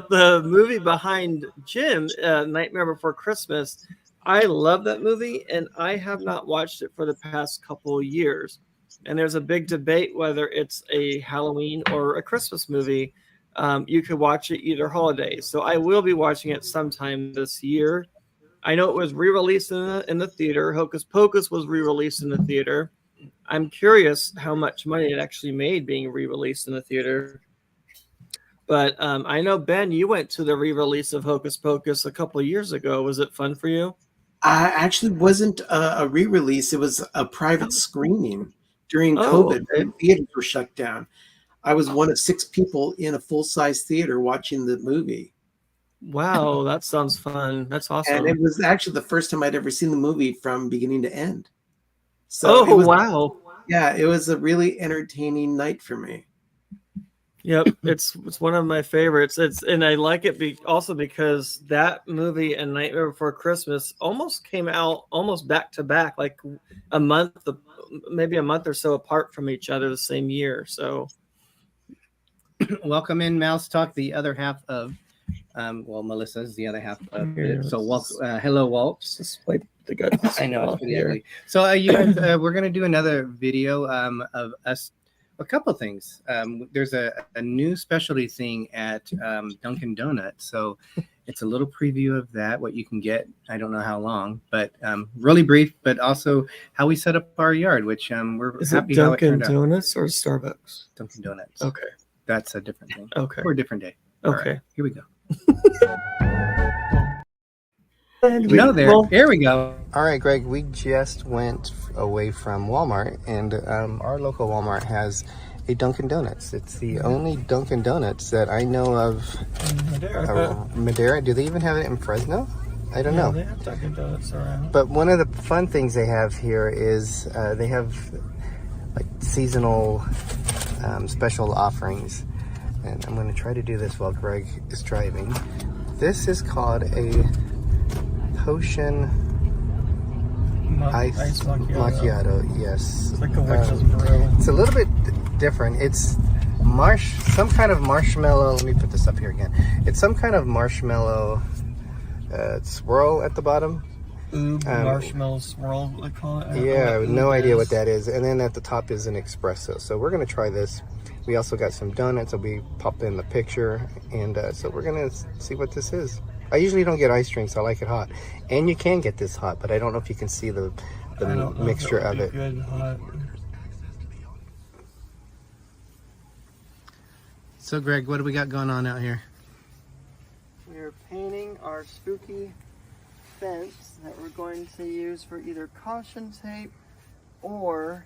the movie behind Jim, Nightmare Before Christmas, I love that movie, and I have not watched it for the past couple of years. And there's a big debate whether it's a Halloween or a Christmas movie. You could watch it either holiday. So I will be watching it sometime this year. I know it was re-released in the theater. Hocus Pocus was re-released in the theater. I'm curious how much money it actually made being re-released in the theater. But I know, Ben, you went to the re-release of Hocus Pocus a couple of years ago. Was it fun for you? I actually wasn't a re-release. It was a private screening during COVID. Okay. Theaters were shut down. I was one of 6 people in a full-size theater watching the movie. Wow, that sounds fun. That's awesome. And it was actually the first time I'd ever seen the movie from beginning to end. So wow. Yeah, it was a really entertaining night for me. Yep, it's one of my favorites. And I like it also because that movie and Nightmare Before Christmas almost came out almost back to back, like maybe a month or so apart from each other the same year. So welcome in Mouse Talk, the other half of Melissa is the other half of it. So hello, Walt. Just wipe the guts. I know it's pretty ugly. So you guys, we're gonna do another video of us. A couple things. There's a new specialty thing at Dunkin' Donuts. So it's a little preview of that, what you can get. I don't know how long, but really brief, but also how we set up our yard, which we're happy how it turned out. Dunkin' Donuts or Starbucks? Dunkin' Donuts. Okay. That's a different thing. Okay. For a different day. Okay. All right, here we go. Here we go. All right, Greg, we just went away from Walmart, and our local Walmart has a Dunkin' Donuts. It's the only Dunkin' Donuts that I know of. Madera. Do they even have it in Fresno? I don't know. They have Dunkin' Donuts around. But one of the fun things they have here is they have like seasonal special offerings. And I'm going to try to do this while Greg is driving. This is called a potion ice macchiato. Yes. It's like a witch's brew. It's a little bit different. It's some kind of marshmallow. Let me put this up here again. It's some kind of marshmallow swirl at the bottom. Marshmallow swirl, I call it. Yeah, no idea what that is. And then at the top is an espresso. So we're going to try this. We also got some donuts that we popped in the picture. And so we're going to see what this is. I usually don't get ice drinks. I like it hot. And you can get this hot, but I don't know if you can see the mixture of it. Good hot. So, Greg, what do we got going on out here? We are painting our spooky fence that we're going to use for either caution tape or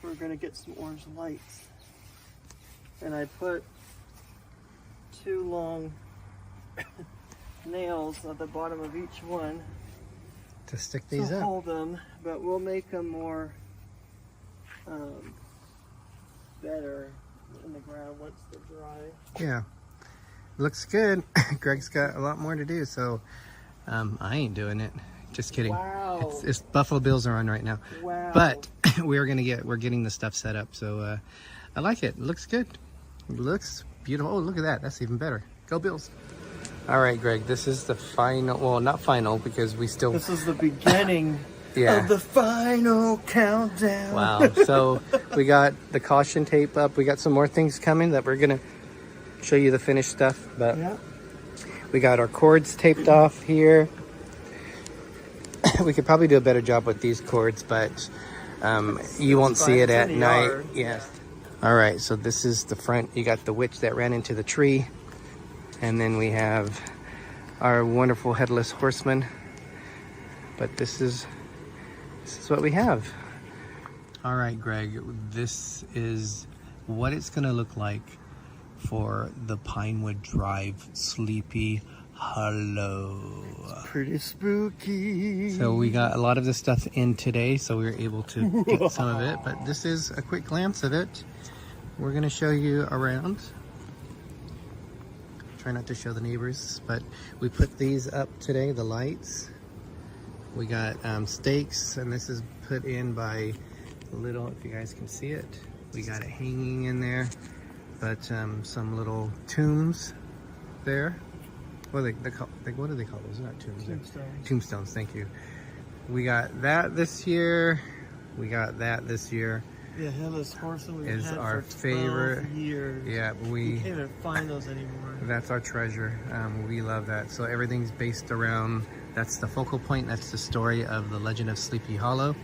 we're going to get some orange lights. And I put 2 long nails at the bottom of each one To stick these to up. hold them, but we'll make them more better in the ground once they're dry. Yeah. Looks good. Greg's got a lot more to do, so I ain't doing it. Just kidding. Wow. It's Buffalo Bills are on right now. Wow. But we're getting the stuff set up, so I like it. It looks good. It looks beautiful. Oh, look at that. That's even better. Go Bills. All right, Greg, this is the final. Well, not final because we still. This is the beginning Yeah. of the final countdown. Wow. So we got the caution tape up. We got some more things coming that we're going to show you the finished stuff. But Yeah. we got our cords taped off here. We could probably do a better job with these cords, but you won't see it at night. Yes. All right. So this is the front. You got the witch that ran into the tree. And then we have our wonderful headless horseman. But this is what we have. All right, Greg, this is what it's going to look like for the Pinewood Drive Sleepy Hollow. Pretty spooky. So we got a lot of this stuff in today, so we were able to get some of it. But this is a quick glance of it. We're going to show you around. Try not to show the neighbors, but we put these up today, the lights. We got stakes, and this is put in by little, if you guys can see it. We got it hanging in there, but some little tombs there. What do they call those? Not tombs. Tombstones. Tombstones, thank you. We got that this year. We got that this year. The headless horseman we've Is had our for 12 favorite. years. Yeah, You can't even find those anymore. That's our treasure. We love that. So everything's based around, that's the focal point. That's the story of the legend of Sleepy Hollow.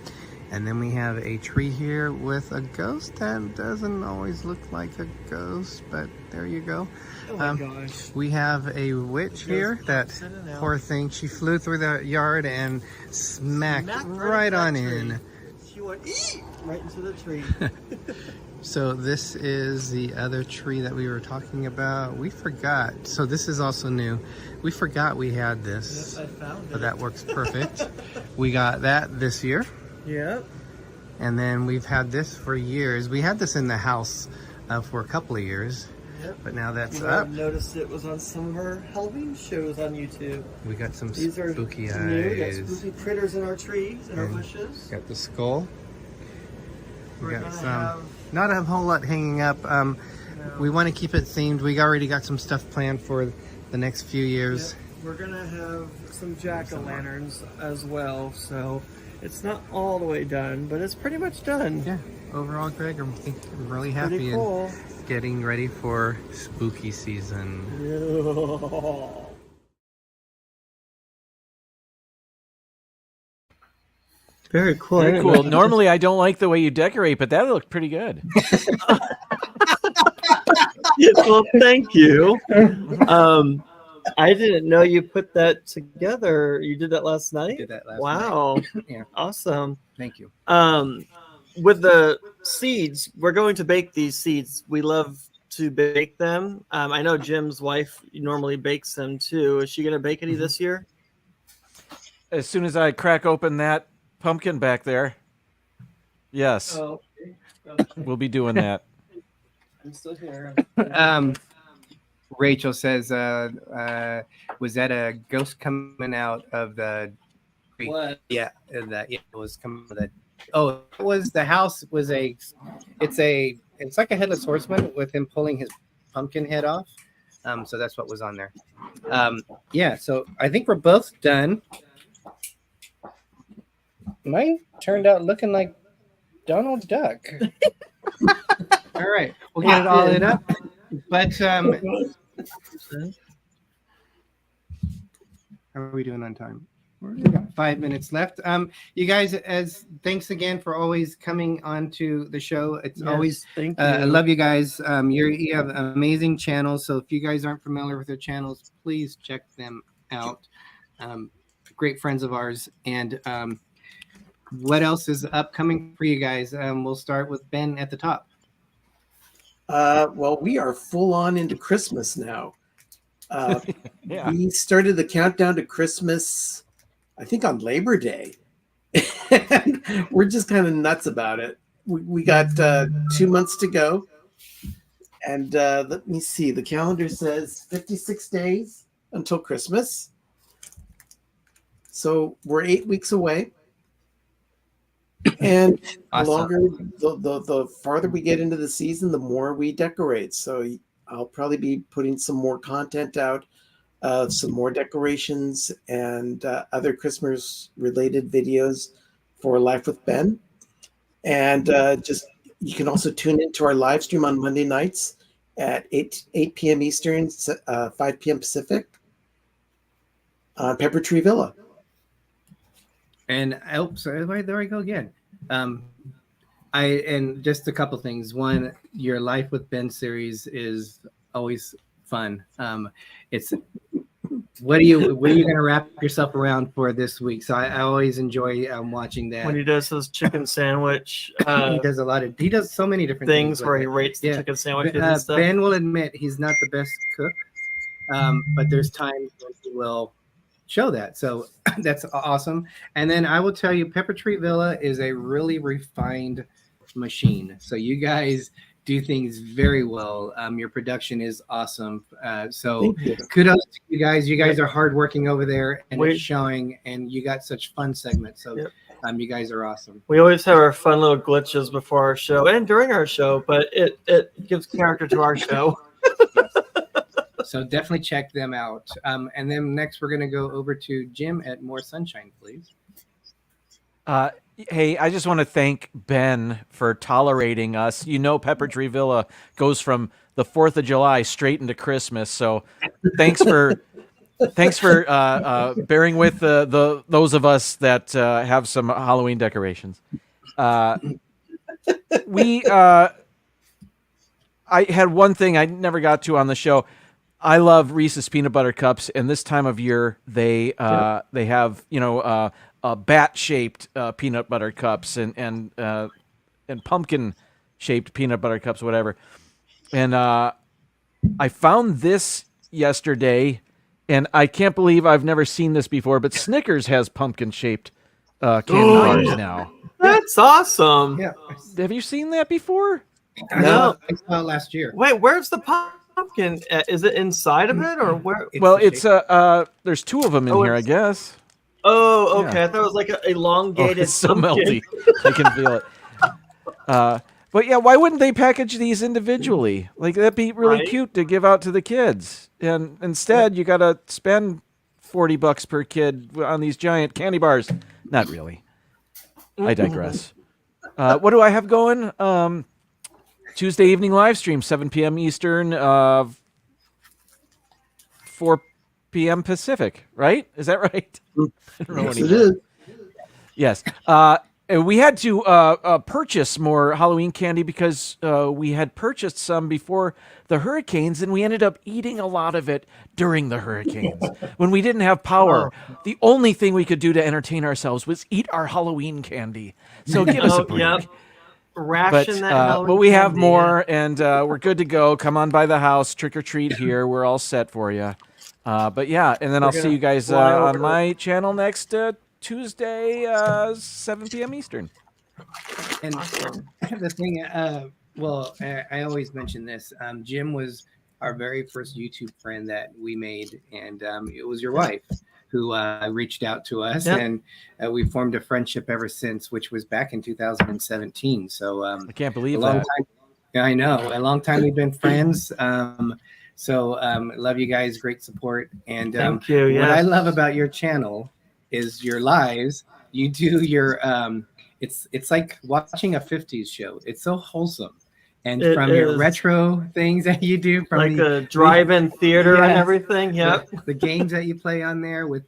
And then we have a tree here with a ghost that doesn't always look like a ghost, but there you go. Oh my gosh. We have a witch here. That poor thing, she flew through the yard and smacked right on in. She went right into the tree. So this is the other tree that we were talking about. We forgot. So this is also new. We forgot we had this. Yes, I found it. But that works perfect. We got that this year. Yep. And then we've had this for years. We had this in the house for a couple of years. Yep. But now that's You might up. have noticed it was on some of our Halloween shows on YouTube. We got some These are spooky new. We got eyes. spooky critters in our trees, in our And bushes. Got the skull. We We're got gonna some. have, Not a whole lot hanging up. We want to keep it themed. We already got some stuff planned for the next few years. yep, we're gonna have some jack-o'-lanterns as well. So it's not all the way done, but it's pretty much done. Yeah. Overall, Greg, I'm really happy Pretty cool. and getting ready for spooky season. Yeah. Very cool. Very cool. Normally, I don't like the way you decorate, but that looked pretty good. Well, thank you. I didn't know you put that together. You did that last night? Did that last Wow. night. Yeah. Awesome. Thank you. With the seeds, we're going to bake these seeds. We love to bake them. I know Jim's wife normally bakes them too. Is she going to bake any this year? As soon as I crack open that pumpkin back there, yes, Oh, we'll be doing that. I'm still here. Rachel says, was that a ghost coming out of the tree? What? Yeah, it was coming out of the. Oh, it was the house was it's like a headless horseman with him pulling his pumpkin head off. So that's what was on there. Yeah, so I think we're both done. Mine turned out looking like Donald Duck. All right, we'll get it all in up. But how are we doing on time? We got 5 minutes left. You guys, thanks again for always coming onto the show. It's always thank you. I love you guys. You have amazing channels. So if you guys aren't familiar with their channels, please check them out. Great friends of ours. And what else is upcoming for you guys? We'll start with Ben at the top. Well, we are full on into Christmas now. Yeah. We started the countdown to Christmas, I think, on Labor Day. And we're just kind of nuts about it. We got 2 months to go. And let me see. The calendar says 56 days until Christmas. So we're 8 weeks away. And Awesome. the farther we get into the season, the more we decorate. So I'll probably be putting some more content out some more decorations and other Christmas-related videos for Life with Ben. And you can also tune into our live stream on Monday nights at 8 p.m. Eastern, 5 p.m. Pacific on Pepper Tree Villa. And sorry, there I go again. And just a couple things. One, your Life with Ben series is always fun. It's what are you going to wrap yourself around for this week? So I always enjoy watching that. When he does his chicken sandwich, he does so many different things where he rates the chicken sandwiches and stuff. Ben will admit he's not the best cook, but there's times when he will show that. So that's awesome. And then I will tell you, Pepper Tree Villa is a really refined machine. So you guys do things very well. Your production is awesome. So kudos to you guys. You guys are hardworking over there, and it's showing. And you got such fun segments. So you guys are awesome. We always have our fun little glitches before our show and during our show, but it gives character to our show. So definitely check them out. And then next we're going to go over to Jim at More Sunshine, please. Hey, I just want to thank Ben for tolerating us. You know, Pepper Tree Villa goes from the 4th of July straight into Christmas. So thanks for bearing with those of us that have some Halloween decorations. I had one thing I never got to on the show. I love Reese's peanut butter cups, and this time of year they have bat-shaped peanut butter cups and pumpkin-shaped peanut butter cups, whatever. And I found this yesterday, and I can't believe I've never seen this before. But Snickers has pumpkin-shaped candy bars now. That's awesome. Yeah. Have you seen that before? No, I saw it last year. Wait, where's the pumpkin? Is it inside of it or where? It's there's two of them in here, I guess. Oh, okay. Yeah. I thought it was like an elongated. It's so melty. I can feel it. But yeah, why wouldn't they package these individually? Like that'd be really cute to give out to the kids. And instead, you got to spend $40 per kid on these giant candy bars. Not really. I digress. What do I have going? Tuesday evening live stream, 7 p.m. Eastern, 4 p.m. Pacific, right? Is that right? I don't know yes, it is. Yes. We had to purchase more Halloween candy because we had purchased some before the hurricanes, and we ended up eating a lot of it during the hurricanes. When we didn't have power, the only thing we could do to entertain ourselves was eat our Halloween candy. So give us a break. Yep. Ration but we have more, and we're good to go. Come on by the house, trick or treat here. We're all set for you. But yeah, and then I'll see you guys on my channel next Tuesday, 7 p.m. Eastern. And the thing, I always mention this. Jim was our very first YouTube friend that we made, and it was your wife who reached out to us, and we formed a friendship ever since, which was back in 2017. So I can't believe that. I know, a long time we've been friends. So love you guys, great support, and thank you. What I love about your channel is your lives. You do your it's like watching a 50s show. It's so wholesome. And from your retro things that you do, from like the drive-in theater and everything, the games that you play on there with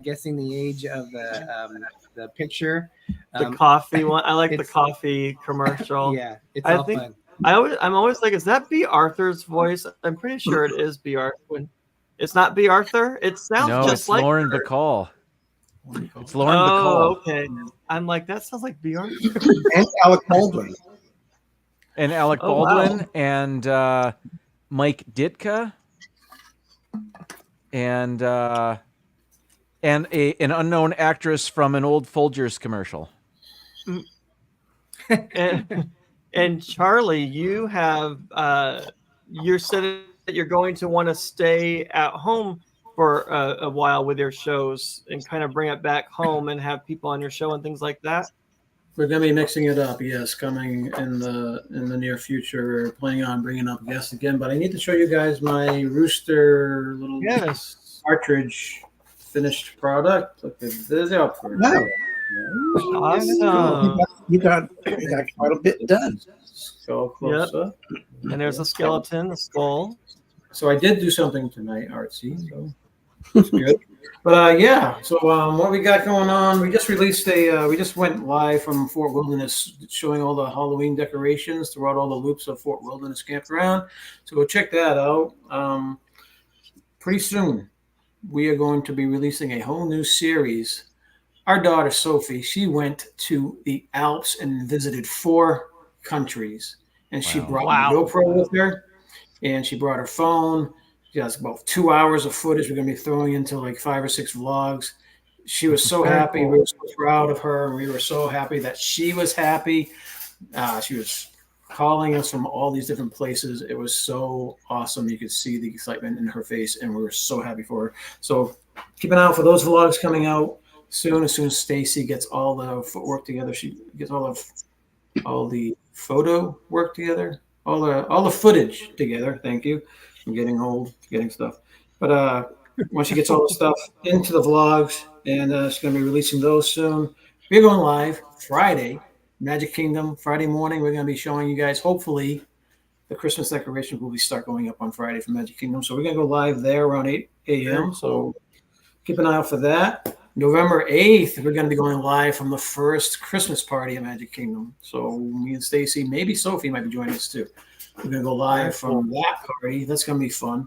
guessing the age of the picture, the coffee one. I like the coffee commercial. Yeah, it's all fun. I'm always like, is that B. Arthur's voice? I'm pretty sure it is B. Arthur. It's not B. Arthur. It sounds just like Lauren her. Bacall. It's Lauren Bacall. Okay. I'm like, that sounds like B. Arthur. And Alec Baldwin. And Alec Baldwin and Mike Ditka and an unknown actress from an old Folgers commercial. And Charlie, you have you're said that you're going to want to stay at home for a while with your shows and kind of bring it back home and have people on your show and things like that. We're going to be mixing it up, yes, coming in the near future. We're planning on bringing up guests again, but I need to show you guys my rooster little cartridge finished product. Look at this outfit. Wow. Awesome. You got quite a bit done. Go close up. And there's a skeleton, a skull. So I did do something tonight, artsy. So it's good. But yeah. So what we got going on? We just released we just went live from Fort Wilderness, showing all the Halloween decorations throughout all the loops of Fort Wilderness Campground. So go check that out. Pretty soon, we are going to be releasing a whole new series. Our daughter Sophie, she went to the Alps and visited 4 countries, and she brought the GoPro with her, and she brought her phone. She has about 2 hours of footage we're going to be throwing into like 5 or 6 vlogs. She was so happy. Cool. We were so proud of her, and we were so happy that she was happy. She was calling us from all these different places. It was so awesome. You could see the excitement in her face, and we were so happy for her. So keep an eye out for those vlogs coming out soon. As soon as Stacy gets all the footwork together, she gets all the photo work together, all the footage together. Thank you. I'm getting old, getting stuff. But once she gets all the stuff into the vlogs, and she's going to be releasing those soon. We're going live Friday, Magic Kingdom, Friday morning. We're going to be showing you guys, hopefully, the Christmas decorations will start going up on Friday for Magic Kingdom. So we're going to go live there around 8 a.m. So keep an eye out for that. November 8th, we're going to be going live from the first Christmas party at Magic Kingdom. So me and Stacy, maybe Sophie might be joining us too. We're going to go live from that party. That's going to be fun.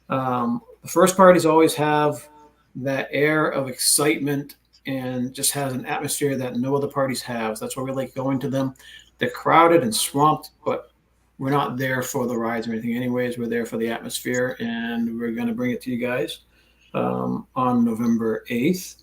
The first parties always have that air of excitement and just has an atmosphere that no other parties have. So that's why we like going to them. They're crowded and swamped, but we're not there for the rides or anything anyways. We're there for the atmosphere, and we're going to bring it to you guys on November 8th.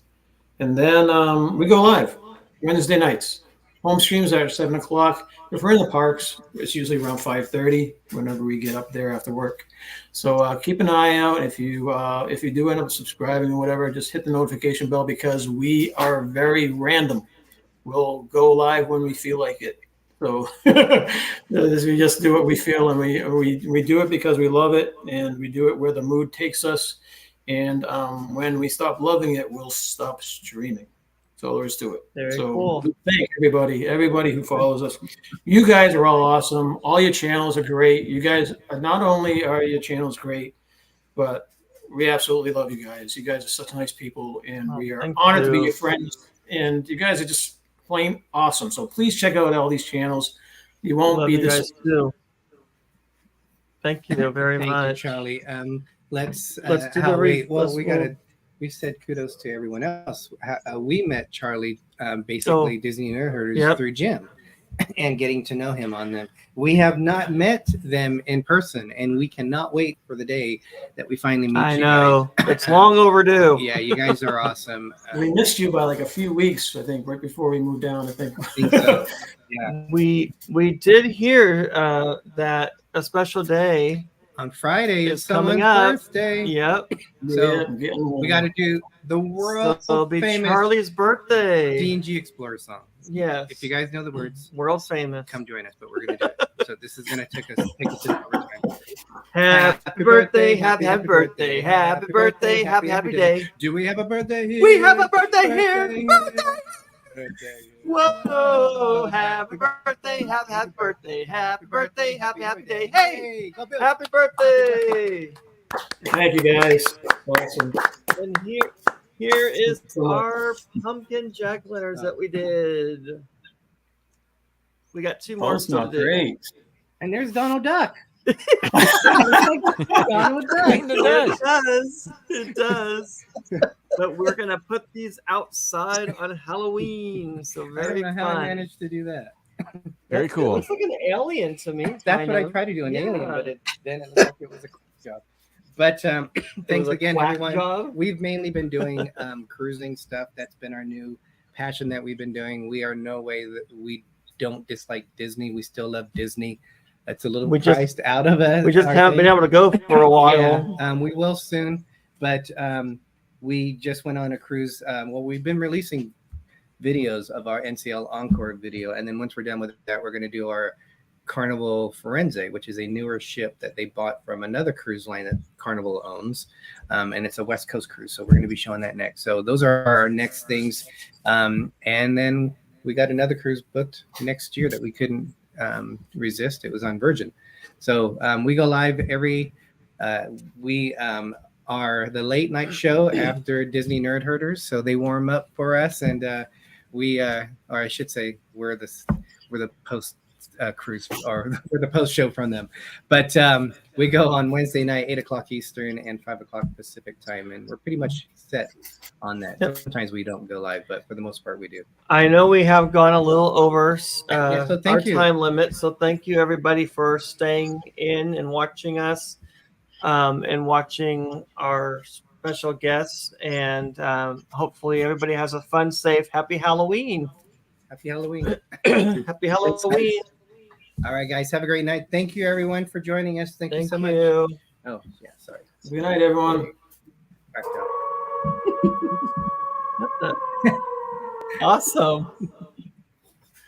And then we go live Wednesday nights. Home streams are at 7 o'clock. If we're in the parks, it's usually around 5:30 whenever we get up there after work. So keep an eye out. If you do end up subscribing or whatever, just hit the notification bell, because we are very random. We'll go live when we feel like it. So we just do what we feel, and we do it because we love it, and we do it where the mood takes us. And when we stop loving it, we'll stop streaming. That's all there is to it. Very cool. Thank everybody who follows us. You guys are all awesome. All your channels are great. You guys, not only are your channels great, but we absolutely love you guys. You guys are such nice people, and we are honored to be your friends. And you guys are just plain awesome. So please check out all these channels. You won't be disappointed. Thank you very much. Thank you, Charlie. Let's do the we said kudos to everyone else. We met Charlie, basically Dizney Nerd Herders, through Jim, and getting to know him on them. We have not met them in person, and we cannot wait for the day that we finally meet. I know it's long overdue. Yeah, you guys are awesome. We missed you by like a few weeks, I think, right before we moved down. I think so. Yeah, we did hear that a special day on Friday is coming someone's up. Birthday. Yep. So we got to do the world famous Charlie's birthday D&G Explorers song. Yes. If you guys know the words, world famous. Come join us, but we're going to do it. So this is going to take us to the overtime. Happy birthday, happy birthday, happy birthday, happy day. Do we have a birthday here? We have a birthday here. Birthday. Whoa! Happy birthday, happy birthday, happy birthday, happy day. Hey! Happy birthday! Thank you, guys. Awesome. And here is our pumpkin jack-o'-lanterns that we did. We got 2 more still to do. Great. And there's Donald Duck. Donald Duck. It does. But we're gonna put these outside on Halloween, so very fun. How I managed to do that. Very cool. It looks like an alien to me. That's what I tried to do, an alien, but then it looked like it was a quick job. But thanks again, everyone. Job. We've mainly been doing cruising stuff. That's been our new passion that we've been doing. We are no way that we don't dislike Disney. We still love Disney. That's a little priced out of us. We just haven't been able to go for a while. Yeah, we will soon, but we just went on a cruise. We've been releasing videos of our NCL Encore video, and then once we're done with that, we're going to do our Carnival Forense, which is a newer ship that they bought from another cruise line that Carnival owns. And it's a West Coast cruise. So we're going to be showing that next. So those are our next things. And then we got another cruise booked next year that we couldn't resist. It was on Virgin. So we go live we are the late night show after Dizney Nerd Herders. So they warm up for us, and or I should say, we're the post cruise, or we're the post show from them. But we go on Wednesday night, 8:00 Eastern and 5:00 Pacific time, and we're pretty much set on that. Yep. Sometimes we don't go live, but for the most part, we do. I know we have gone a little over so our thank you. time limit, so thank you everybody for staying in and watching us, and watching our special guests. And hopefully everybody has a fun, safe, happy Halloween. Happy Halloween. Happy Halloween. All right, guys, have a great night. Thank you, everyone, for joining us. Thank you so much. you. Oh, yeah, sorry. Good night, everyone. Back down. Awesome.